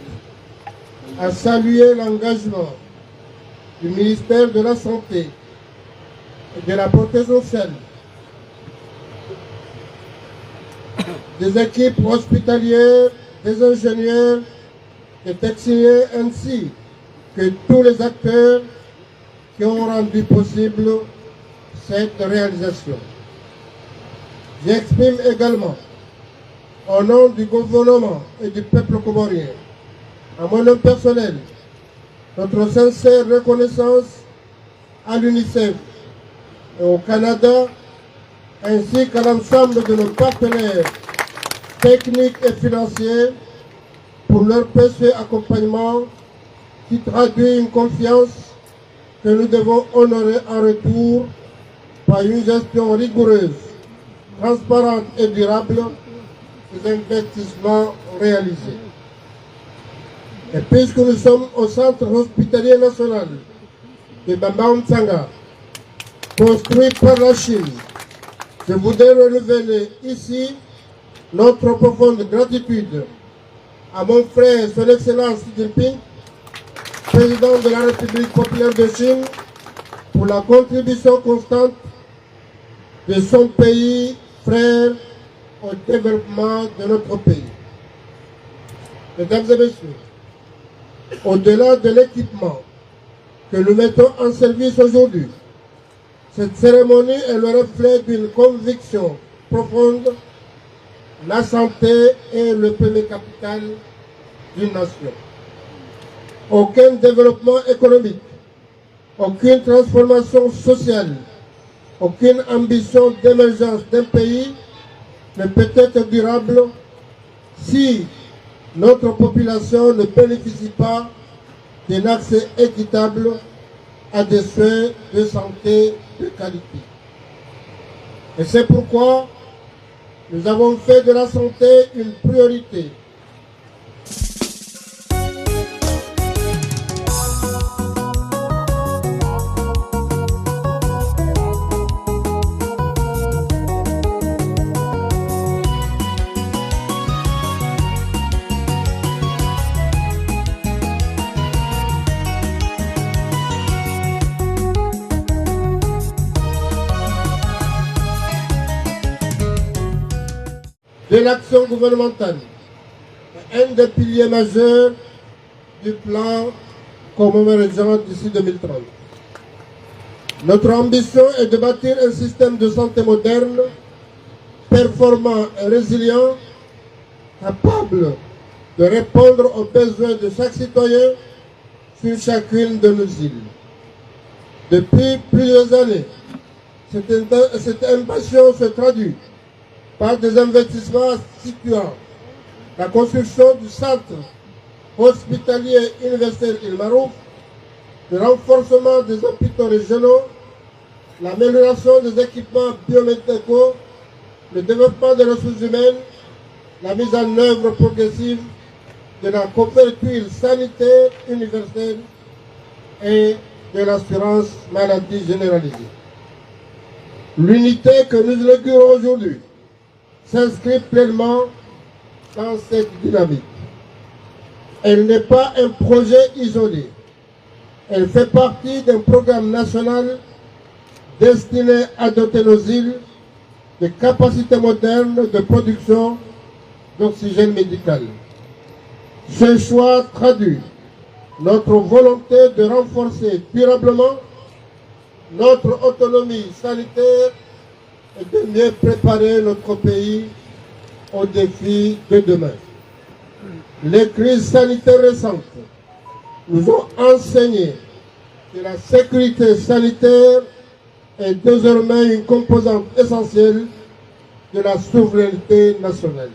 à saluer l'engagement du ministère de la Santé et de la Protection sociale, des équipes hospitalières, des ingénieurs, des techniciens ainsi que tous les acteurs qui ont rendu possible cette réalisation. J'exprime également, au nom du gouvernement et du peuple comorien, à mon nom personnel, notre sincère reconnaissance à l'UNICEF et au Canada, ainsi qu'à l'ensemble de nos partenaires techniques et financiers pour leur précieux accompagnement qui traduit une confiance que nous devons honorer en retour par une gestion rigoureuse, transparente et durable des investissements réalisés. Et puisque nous sommes au centre hospitalier national de Bambao Mtsanga, construit par la Chine, je voudrais renouveler ici notre profonde gratitude à mon frère, son Excellence Xi Jinping, président de la République populaire de Chine, pour la contribution constante de son pays frère au développement de notre pays. Mesdames et messieurs, au-delà de l'équipement que nous mettons en service aujourd'hui, cette cérémonie est le reflet d'une conviction profonde. La santé est le premier capital d'une nation. Aucun développement économique, aucune transformation sociale, aucune ambition d'émergence d'un pays ne peut être durable si notre population ne bénéficie pas d'un accès équitable à des soins de santé de qualité. Et c'est pourquoi nous avons fait de la santé une priorité. De l'action gouvernementale, un des piliers majeurs du plan commémorant d'ici 2030. Notre ambition est de bâtir un système de santé moderne, performant et résilient, capable de répondre aux besoins de chaque citoyen sur chacune de nos îles. Depuis plusieurs années, cette ambition se traduit par des investissements situant la construction du centre hospitalier universel Il Marouf, le renforcement des hôpitaux régionaux, l'amélioration des équipements biomédicaux, le développement des ressources humaines, la mise en œuvre progressive de la couverture sanitaire universelle et de l'assurance maladie généralisée. L'unité que nous inaugurons aujourd'hui s'inscrit pleinement dans cette dynamique. Elle n'est pas un projet isolé. Elle fait partie d'un programme national destiné à doter nos îles de capacités modernes de production d'oxygène médical. Ce choix traduit notre volonté de renforcer durablement notre autonomie sanitaire et de mieux préparer notre pays aux défis de demain. Les crises sanitaires récentes nous ont enseigné que la sécurité sanitaire est désormais une composante essentielle de la souveraineté nationale.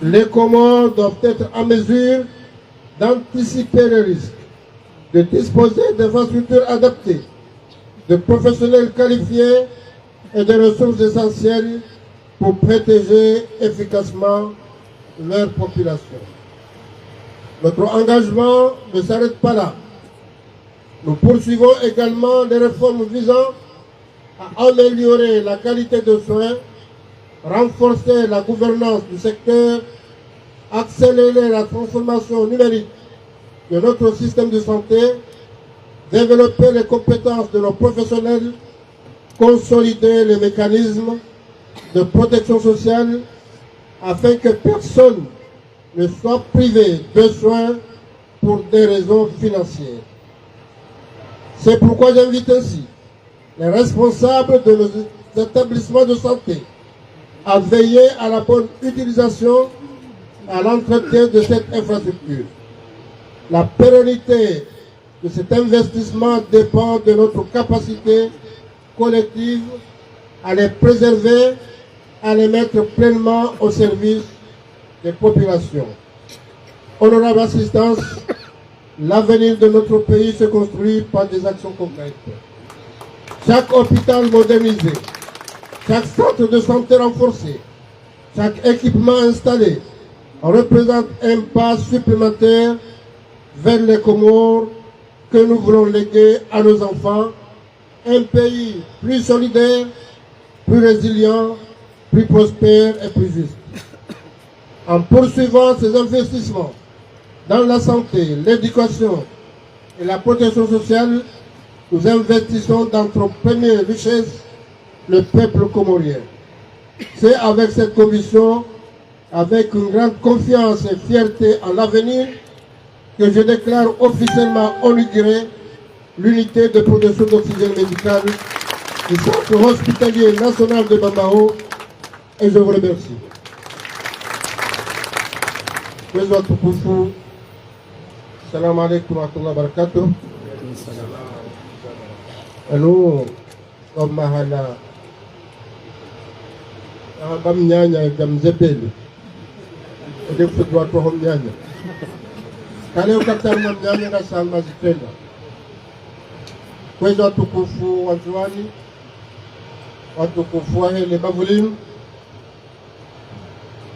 Les Comores doivent être en mesure d'anticiper les risques, de disposer d'infrastructures adaptées, de professionnels qualifiés et de ressources essentielles pour protéger efficacement leur population. Notre engagement ne s'arrête pas là. Nous poursuivons également des réformes visant à améliorer la qualité de soins, renforcer la gouvernance du secteur, accélérer la transformation numérique de notre système de santé, développer les compétences de nos professionnels, consolider les mécanismes de protection sociale afin que personne ne soit privé de soins pour des raisons financières. C'est pourquoi j'invite ainsi les responsables de nos établissements de santé à veiller à la bonne utilisation et à l'entretien de cette infrastructure. La pérennité de cet investissement dépend de notre capacité collective à les préserver, à les mettre pleinement au service des populations. Honorable assistance, l'avenir de notre pays se construit par des actions concrètes. Chaque hôpital modernisé, chaque centre de santé renforcé, chaque équipement installé représente un pas supplémentaire vers les Comores que nous voulons léguer à nos enfants, un pays plus solidaire, plus résilient, plus prospère et plus juste. En poursuivant ces investissements dans la santé, l'éducation et la protection sociale, nous investissons dans notre première richesse, le peuple comorien. C'est avec cette conviction, avec une grande confiance et fierté en l'avenir, que je déclare officiellement inauguré l'unité de production d'oxygène médical du centre hospitalier national de Bambao, et je vous remercie. Salam alaikum wa rahmatullahi wa barakatuh. Alo, mahala bam nyanya gam zebeli. Ede futwa to hom nyanya. Kale ukatar mam nyanya na salma zitenda. Kwezo tukufu wanzuani, watukufu wa hele bavulim.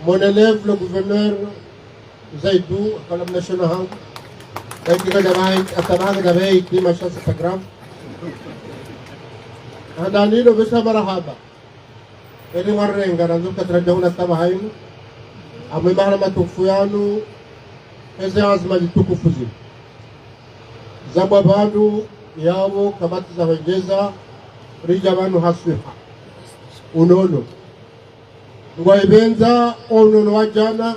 Mon élève, le gouverneur Zaidou, à la nationale Hang, qui a été dit, machin, c'est pas grave. Andani, le Vesa Marahaba. Et les Warenga, dans le cadre de la Tabahaim, à Mimara Tufuyanu, et c'est Azma du Tukufuzi. Zababadu, Yao, Kabati Zavengeza, Rijavanu Hasuha. Unono. Ngwaibenza ono wa jana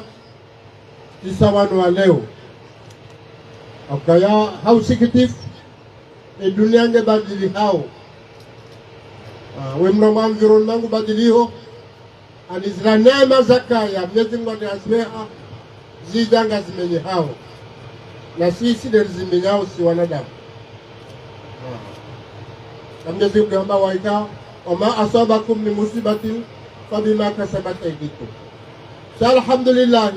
tisawano wa leo akaya hausikitif e dunia nge badili hao we mnamo environment badiliho alizira neema zakaya Mwenyezi Mungu azmeha zidanga zimenye hao na sisi ndio zimenyao si wanadamu na Mwenyezi Mungu amba waika wama asabakum min musibatin فبما كسبت أيديكم. Alhamdulillah,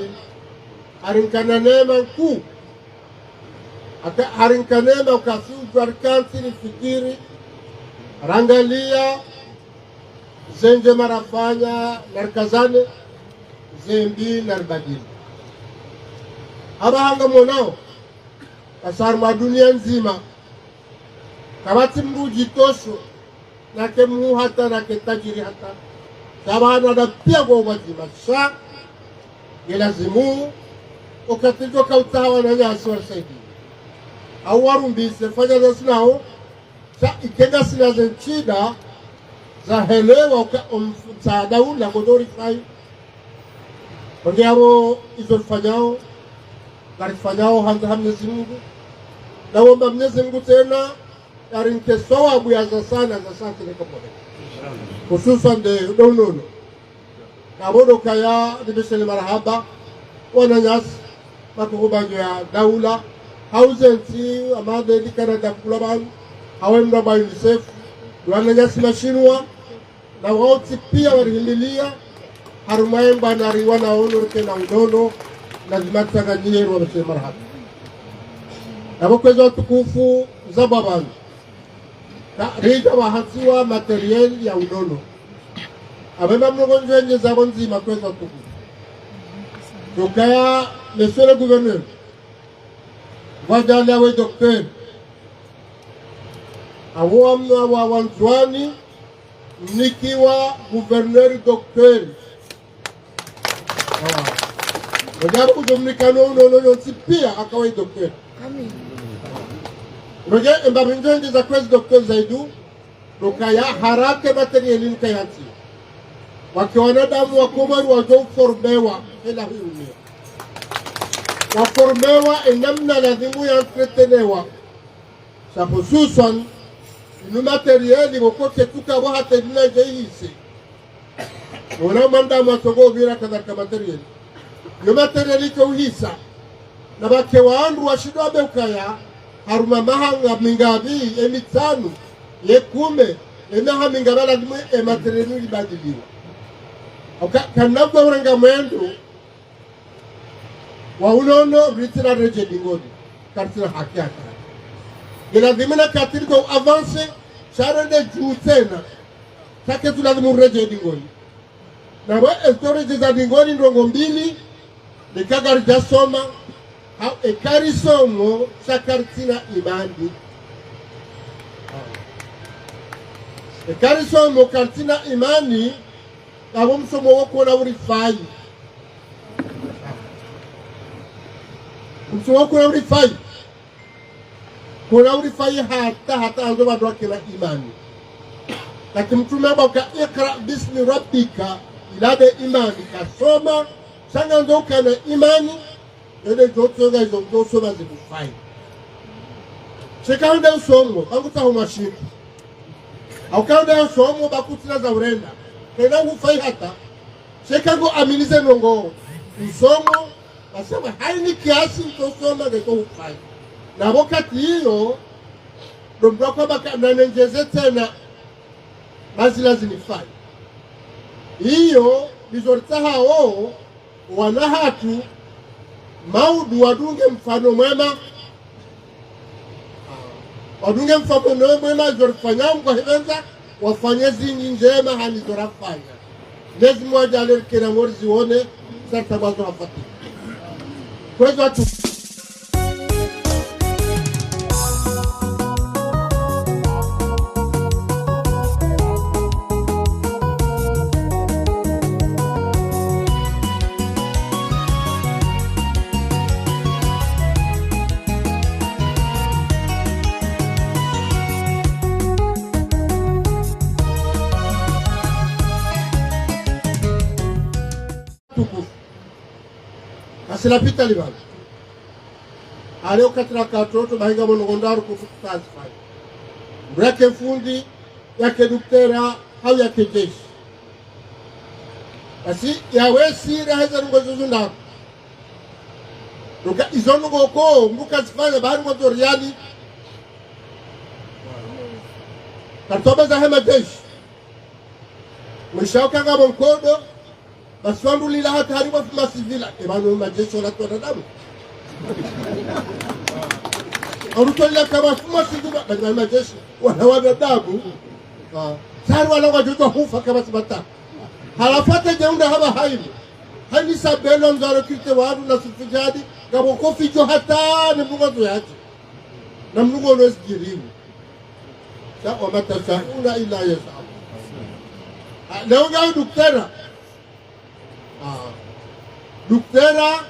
harinkana neema nkuu harinkanema ukafiu arkanti ni fikiri rangalia zenje marafanya narkazane zembi narbadili abahanga monao kasar ma dunia nzima kabati mruji tosho na kemu hata na ketajiri hata sabana da pia kwa wajima sha yelazimu ukatijo kautawa na nyasi warsaidi au warumbise fanya za sinao sa ikenda sina zenchida za helewa msaada ula godori fai wangeabo izo fanyao karifanyao handa Mwenyezi Mungu naomba Mwenyezi Mungu tena yarinke sawabu ya za sana nikapote hususan de donono kabodo kaya dibisele marhaba wananyas makubanjo ya daula hauzenti amade dikana da kulaban hawemna ba UNICEF wananyas mashinwa na wauti pia warihimilia harumaemba na riwana onurke na udono lazima taganyie wa bisele marhaba nabo kwezo tukufu zababan rija wahatiwa materiel ya udono abema mgonjwa nje za nzima kwezo tukufu tukaya monsieur le gouverneur wajala we docteur awamna wa wanzwani nikiwa gouverneur docteur wajabu kudomnikano no pia akawa docteur amen roje mbabinjo nje za kwezi docteur zaidu tukaya harake materieli nkayati wakiona damu wa Komoro wajo formewa hela hiyo waformewa enamna lazimu ya entretenewa sa hususan inu materieli wokote tuka wahate nina jehisi wana manda matogo vira kadhalika materieli inu materieli kauhisa na bake waandu washidwa beukaya haruma mahanga mingabi emitanu yekume enaha mingaba lazimu materieli libadiliwa kanabwa uranga mwendo wa unono ritira reje dingoni kartira haki haki ilazimina katiriko avance charende juu tena take tulazimu reje dingoni na wa storage za dingoni ndongo mbili nikagari jasoma ekari somo chakartina imandi ekari somo kartina imani abo msomo wako na urifai msomo wako na urifai kuna urifai hata ando badwa kila imani lakini mtume baka ikra bismi rabbika ilabe imani kasoma sanga ndo kana imani ede joto ga joto so bazifai shikaunda usomo anguta humashiki au kaunda usomo bakutina za urenda kena hufai hata shekango aminize nongo usomo basema haini kiasi utosoma ngeko hufai na wakati hiyo ndomba kwa baka nanengeze tena basi lazima fai hiyo bizorita hao wana hatu maudu wadunge mfano mwema wadunge mfano mwema zorifanya kwa hivenza wafanye zingi njema hanizorafanya lezi mwaja alerikena ngorizi wone sarta bazo wafati kwezo watu asilapita libali aleo katira katoto bahinga monongondaru kufukazi fai brake fundi yake duktera au yake jeshi basi yawe sira heza ngozuzunda ruka izono goko mbuka zifanya bahari mwazo riali katoba za hema jeshi mwishao kanga mkodo basi wandu lila hatari wa fuma sivila ebanu majeshi wala tuwa damu arutolila kama fuma sivila bani majeshi wala wadadamu sari wala wajoto hufa kama sibata halafata jaunda haba haimu hani sabelo mzaro kite wadu na sufijadi kabo kofi jo hata ni mungo zoyaji na mungo noes girimu sa wamata shauna ila yasa leo ngao duktera duktera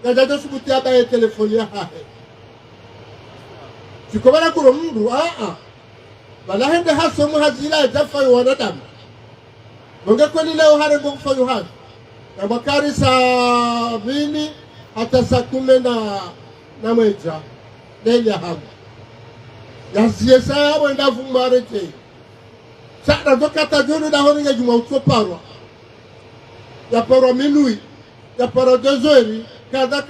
kajajo subuti abaye telefoni ya hahe chikobana kuro mndu wala hende hasomu hazila ya jafa yu wanadamu Munge kweli leo hare ngo kufanyo hazi na bakari saa 2 hata saa 10 na mweja deli ya hamu ya siye saa wenda fumare te sa na doka tajonu da honi nga juma utoparwa ya parwa minui ya parwa 2 heures kada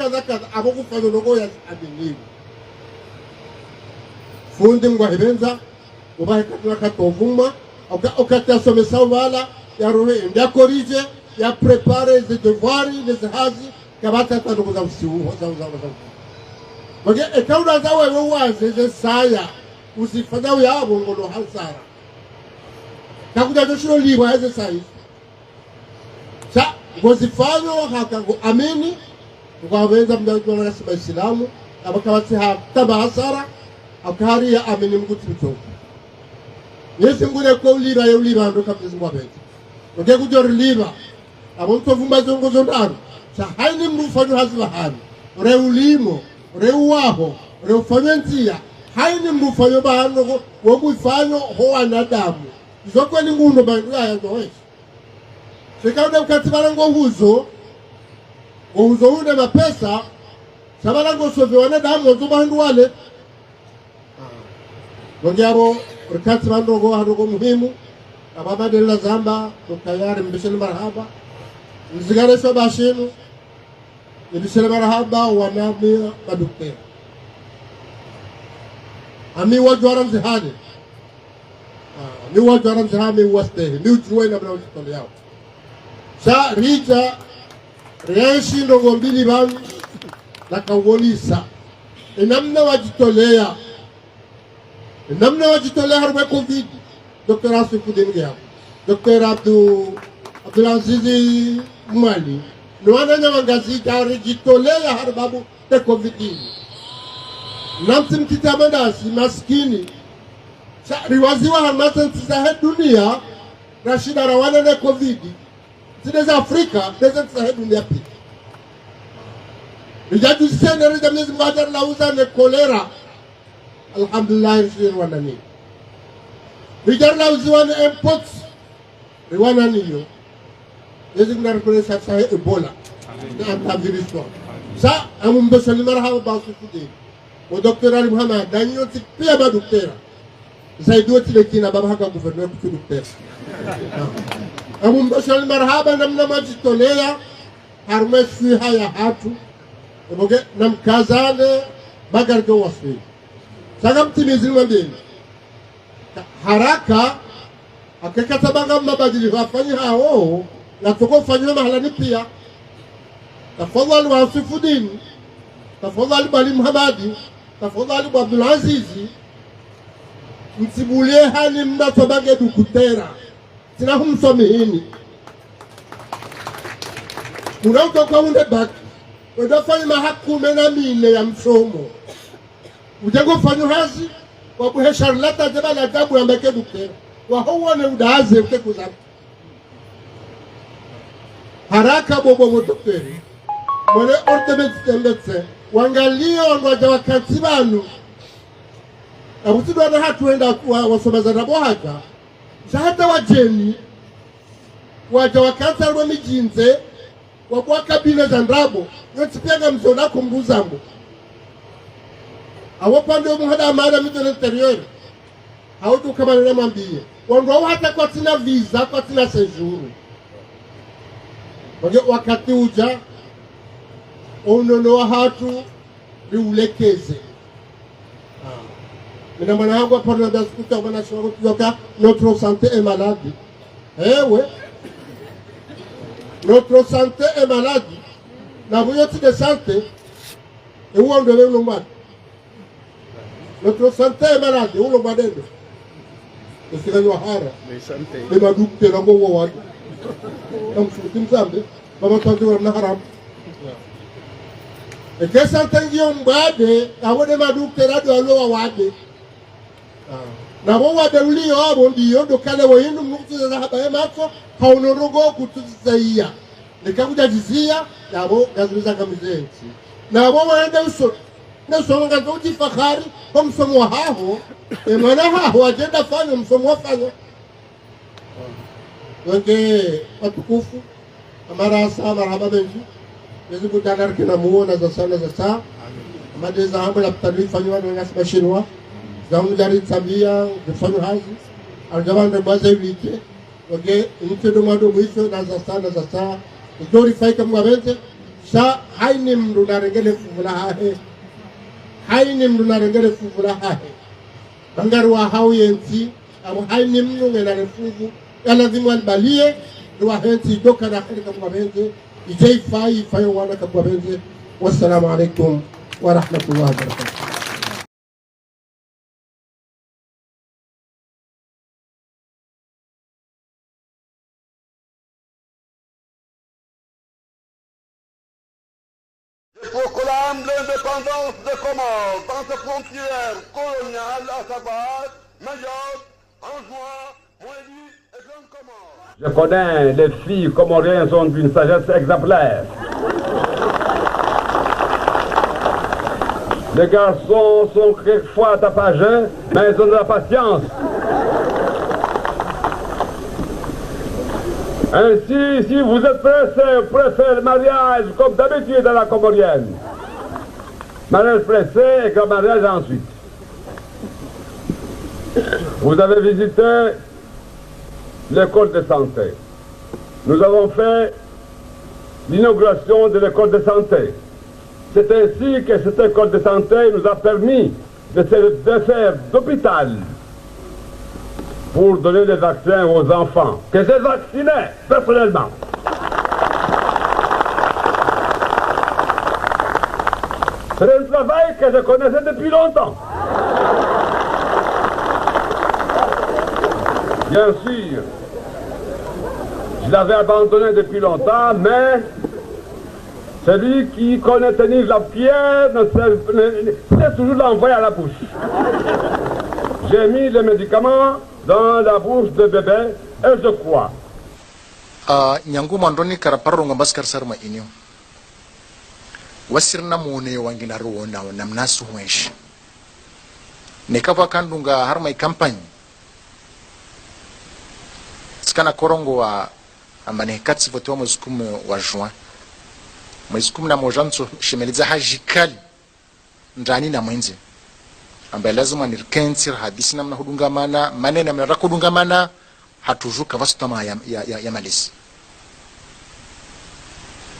abo kufanyo nogo ya abingiwi fundi mgwa hibenza ubahe katina katovuma okata somesa wala ya rohe ya corrige ya prepare les devoirs les hazi kabata tano za usiu za Mage ekauna za wewe waze ze saya usifanya yabo ngolo hasara kakuja joshiro liwa hizo sai sa ngozifanyo hakango amini ngaweza mjadwa na sima Islamu abakawati hataba hasara akari ya amini mguti mtoko Yesi ngune kwa uliba ya uliba ndo kabisa mwabeti Nge kujori liba Abonto vumba zongo zondaru Sa haini mrufanyo haziwa hanu Ure ulimo, ure uwaho, ure ufanyo ntia Haini mrufanyo bahano Wogu ifanyo hoa nadamu Izokwe ni ngundo bandu ya ndoheshi Shekaude ukatibala ngo huzo Huzo hune mapesa Sabala ngo sofe wanadamu Wazo bahandu wale Ngeabo Urkati bandogo hadogo muhimu ababa de la zamba tukayari mbishele marhaba nzigare so bashinu mbishele marhaba wanami badukte ami wajwara mzihani mi wajwara mzihani wastehi mi uchuwe na mna uchitole yao sa rija rienshi ndogo mbili banu na kawolisa inamna wajitolea namna wajitolea harbe covid Dr. Asifudin gaya Dr. Abdulaziz Mali Nwana nyamangazi gari jitolea harbabu te covid namsim kitamandasi maskini riwaziwa hamasa ntizahe dunia rashida rawana ne covid zideza Afrika deza ntizahe dunia pi rijadu sene rija mnezi mwajar lauza ne kolera Alhamdulillah rishir wanani Rijarla uziwane import Riwana niyo Yezi kuna rekone sa Ebola Na antaviruswa Sa amumbesho ni marahaba basu fude Wa Dr. Ali Muhammad Danyo ti pia ba doktera Zaiduwa ti lekina baba haka guverneur kutu doktera Amumbesho ni marahaba namna majitolea Harme sui haya hatu Eboge namkazane Bagarge wasui Saka mtimizi mwambeni haraka akakatabaga mabadili wafanyi hao na tuko fanywa mahalani pia tafadhali wa Asifudin tafadhali Bali Muhammadi tafadhali Abdul Aziz msibulie hali mnatobange dukutera sina humsomihini unauka kwa unde baki wedafanya mahakume na mine ya msomo ujengo fanyo hazi wabuhe Charlotte jeba la gabu ambeke dukera wa huwa ne udaze ukekuza haraka bobo dokteri mone orthopedist wangalio ngoja wakati banu abutidwa na hatuenda wasomaza nabo haka hata wajeni waja wakati alwa mijinze wabwa kabine za ndrabo yotipenga mzona kumbuzambo awopande umuhada amara midole interior hautu kama nile mwambie wando hata kwa tina visa kwa tina séjour wakati uja unono hatu riulekeze mina mwana yangu hapa na dasikuta wana shoro kutoka notre santé est malade ewe Notre santé est malade. La voyante de santé, et où on devait le mal. Notre santé est malade, et où le mal est. Et c'est le Wahara. Les Madouk, c'est le mot Wawad. Donc, c'est une santé. Pas entendu, on a haram. Et que santé y a un bade, à où les Madouk, c'est là de l'eau Wawad. Na Wawad, on dit, on dit, on dit, on dit, haunorogo kutuzaia nikakuja jizia nabo yazungumza mzee nabo waende uso na songa ndoji fahari kwa msomo hao maana hao agenda fanya msomo wafanya wenge watukufu amarasa marhaba benji yezu kutanar kina muona za sana madeza hapo la taarifa fanywa na nasi bashinwa zamu jari tabia kufanya hazi aljabande baza wiki ok, mtu domado mwisho na zasa itori faika mwabente sa haini mdu narengele fufula hahe bangarwa hau yenti amu haini mdu ngenare fufu yalazimu albalie dua henti doka na kharika mwabente ijai fayo wana kabwabente. Wassalamu alaikum wa rahmatullahi wa barakatuh. Je proclame l'indépendance des Comores dans ses frontières coloniales, à savoir Mayotte, Anjouan, Moélie et Grande Comore. Je connais, les filles comoriennes sont d'une sagesse exemplaire. Les garçons sont quelquefois tapageux, mais ils ont de la patience. Ainsi, si vous êtes pressé pour faire le mariage comme d'habitude dans la comorienne, mariage pressé et grand mariage ensuite. Vous avez visité l'école de santé. Nous avons fait l'inauguration de l'école de santé. C'est ainsi que cette école de santé nous a permis de faire d'hôpital pour donner des vaccins aux enfants, que j'ai vaccinés personnellement. C'est un travail que je connaissais depuis longtemps. Bien sûr, je l'avais abandonné depuis longtemps, mais celui qui connaît tenir la pierre sait toujours l'envoyer à la bouche. J'ai mis les médicaments dans la bouche de bébé et je crois. Nyangu mandoni karaparo ngambas karsar ma inyo. Wasirna mone wangina ruona namnasu mwesh. Nekava kandunga harma campagne. Skana korongo wa amane katsi voto wa mzukum wa juin. Mzukum na mojanso shemeliza hajikali ndani na mwenze. Ambaye lazima nirkentir hadisi namna hudungamana maneno namna rakudungamana hatujuka vasutama ya malisi.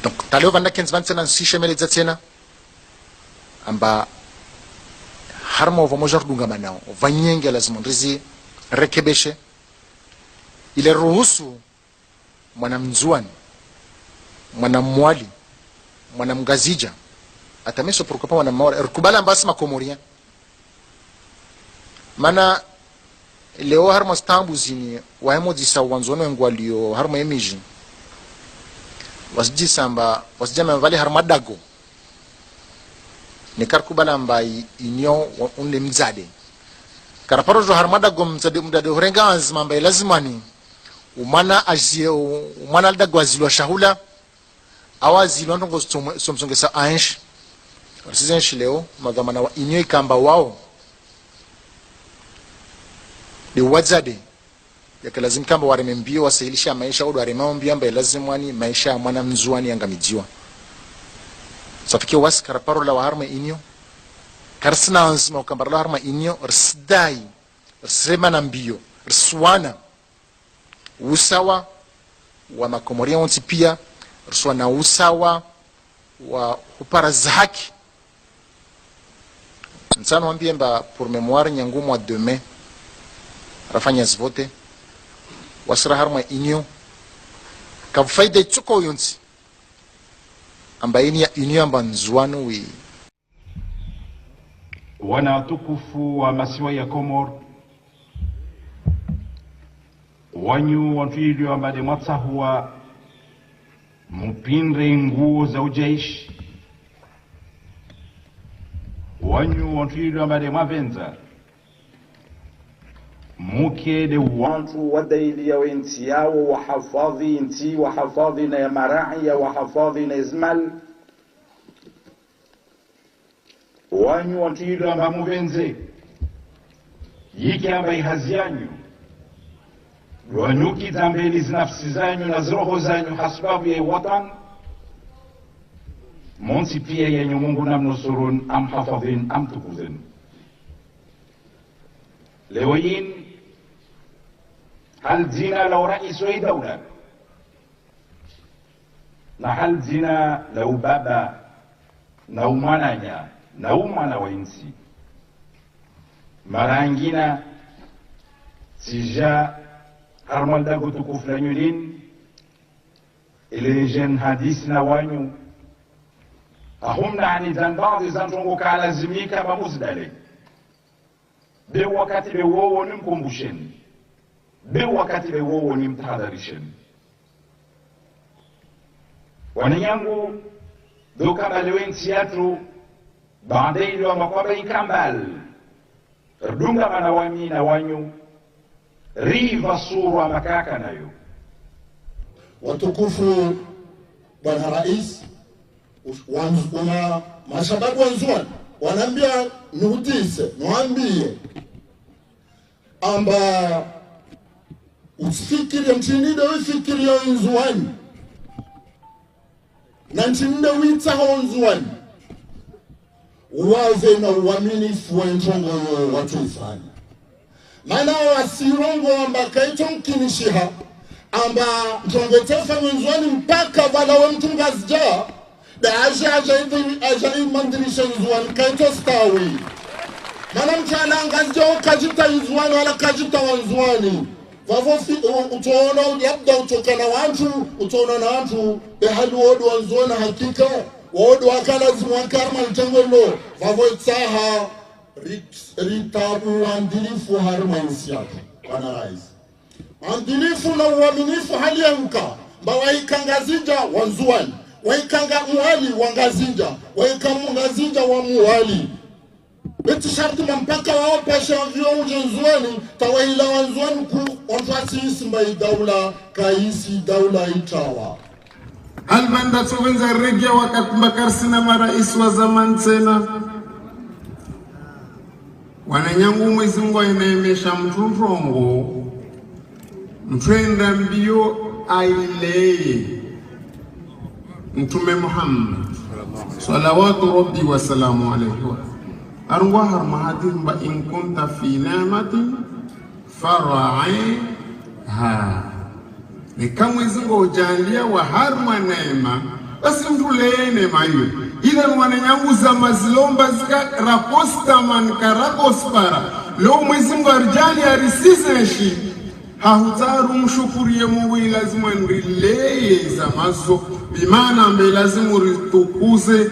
Donc taleo vanda kenzvantsena nsishemeleza tena amba harma uvamoja hudungamana vanyenge lazima ndizi rekebeshe ile ruhusu mwanamzuani mwanamwali mwanamgazija atameso pourquoi pas mwanamwali rukubala mbasi makomoria. Mana leo harma stambu zini wahemo disa wanzono ngwalio harma emiji wasjisa amba wasjama vale harma dago nekar kubala mbai inyo unle mzade karaparo jo harma dago mzade horenga azma mbai lazimani umana azie umana dago azilwa shahula awazilwa ndongo somsongesa ansh wasizenshi leo magamana wa inyo ikamba wao de wazade yakalazim kamba waremembio wasailisha maisha au waremambio ambaye lazimwani maisha mwana mzuani angamijiwa safikia was karaparo la harma inyo karsna azma kambara la harma inyo rsdai rsema na mbio rswana usawa wa makomoria onti pia rswana usawa wa uparaza haki nsano ambie mba pour mémoire nyangu mois de mai rafanya zvote wasra harma inyo kafaida itsuko yonsi ambaye ni union amba nzwano wi wana watukufu wa masiwa ya Komoro wanyu wantuilio ambade mwatsahuwa mupindre nguo za ujaishi wanyu wantuilio ambade mwavenza mukede wantu wadaili ya wenti yao wahafadhi inti wahafadhi na ya marai ya wahafadhi na izmal wanyu wantuilio amba muvenze yiki amba ihazi yanyu wanyuki tambeli zinafsi zanyu na zroho zanyu hasbabu ya watan monsi pia yenye Mungu namnusurun am hafadhin am tukuzin lewayin hal zina lau rais wa dawla na hal zina lau baba na umwananya na umwana wa insi marangina sija harmal dagu tukufu la nyulin ile jen hadisi na wanyu ahumna ani zan baadhi zan tungo kalazimika mamuzdale be wakati be wowo ni mkumbusheni be wakati be wowo ni mtahadharisheni wanyangu doka balewensi yatu baadaye ilo makwaba ikambal rdunga manawami na wanyu riva sura makaka nayo watukufu bwana rais wana mashababu wanzuani wanaambia nuhutise nuambie amba usifikiri mchinide ufikiri ya nzuani na mchinide witaho nzuani uwaze na uaminifu wa ntongo watu ifanya mana wasirongo amba kaito mkinishiha amba ntongo tefa nzuani mpaka wala wa mtunga zja da aja imandirisha nzuani kaito stawi mana mchana angazja ukajita nzuani wala kajita wanzuani vavo utaona labda utokana wantu utaona na wantu behalu wodu wanzuani hakika wodu wakala zimwakarma mtengolo vavo itaha ritabu wandilifu harma insiatu wana rais wandilifu na uaminifu hali ya mka mba waikangazija wanzuani waikanga muhali wangazinja waikamungazinja wa muhali beti sharti mpaka wao pasha vyo ujenzuani tawaila wanzuani ku onfasi isimba daula kaisi daula itawa albanda tuwenza regia wakati mbakarsina marais wa zaman tena wananyangu mwezi Mungu inaemesha mturongo mtwenda mbio aileye Mtume Muhammad salawatu rabbi wa salamu alayhi arwa har mahadir ba in kunta fi ni'matin faraiha ni kama mwezi Mungu ujalia wa harma neema basi mtuleye neema hiyo ila wananyangu za mazilomba zika raposta man karakospara leo mwezi Mungu arjali arisizeshi hahutaru mshukurie Mungu lazima nrileye za mazo bimana mbe lazima ritukuze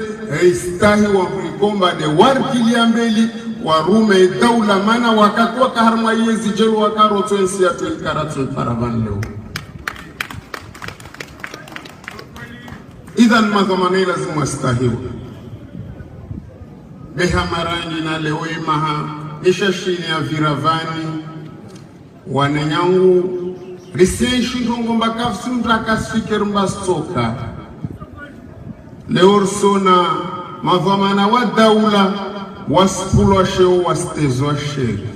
istahi wa kulikomba de warkilia mbeli warume daula mana wakati wakaharma yezi jelu wakaroto ensi ya tuikaratu paravan leo idhan madhamani lazima istahiwa beha marangi na leo imaha ishashini ya viravani wananyangu lisenshi ngomba kafsi mtakasiker mbastoka leo sona madhamana wa daula waspulo sheo wastezwa sheri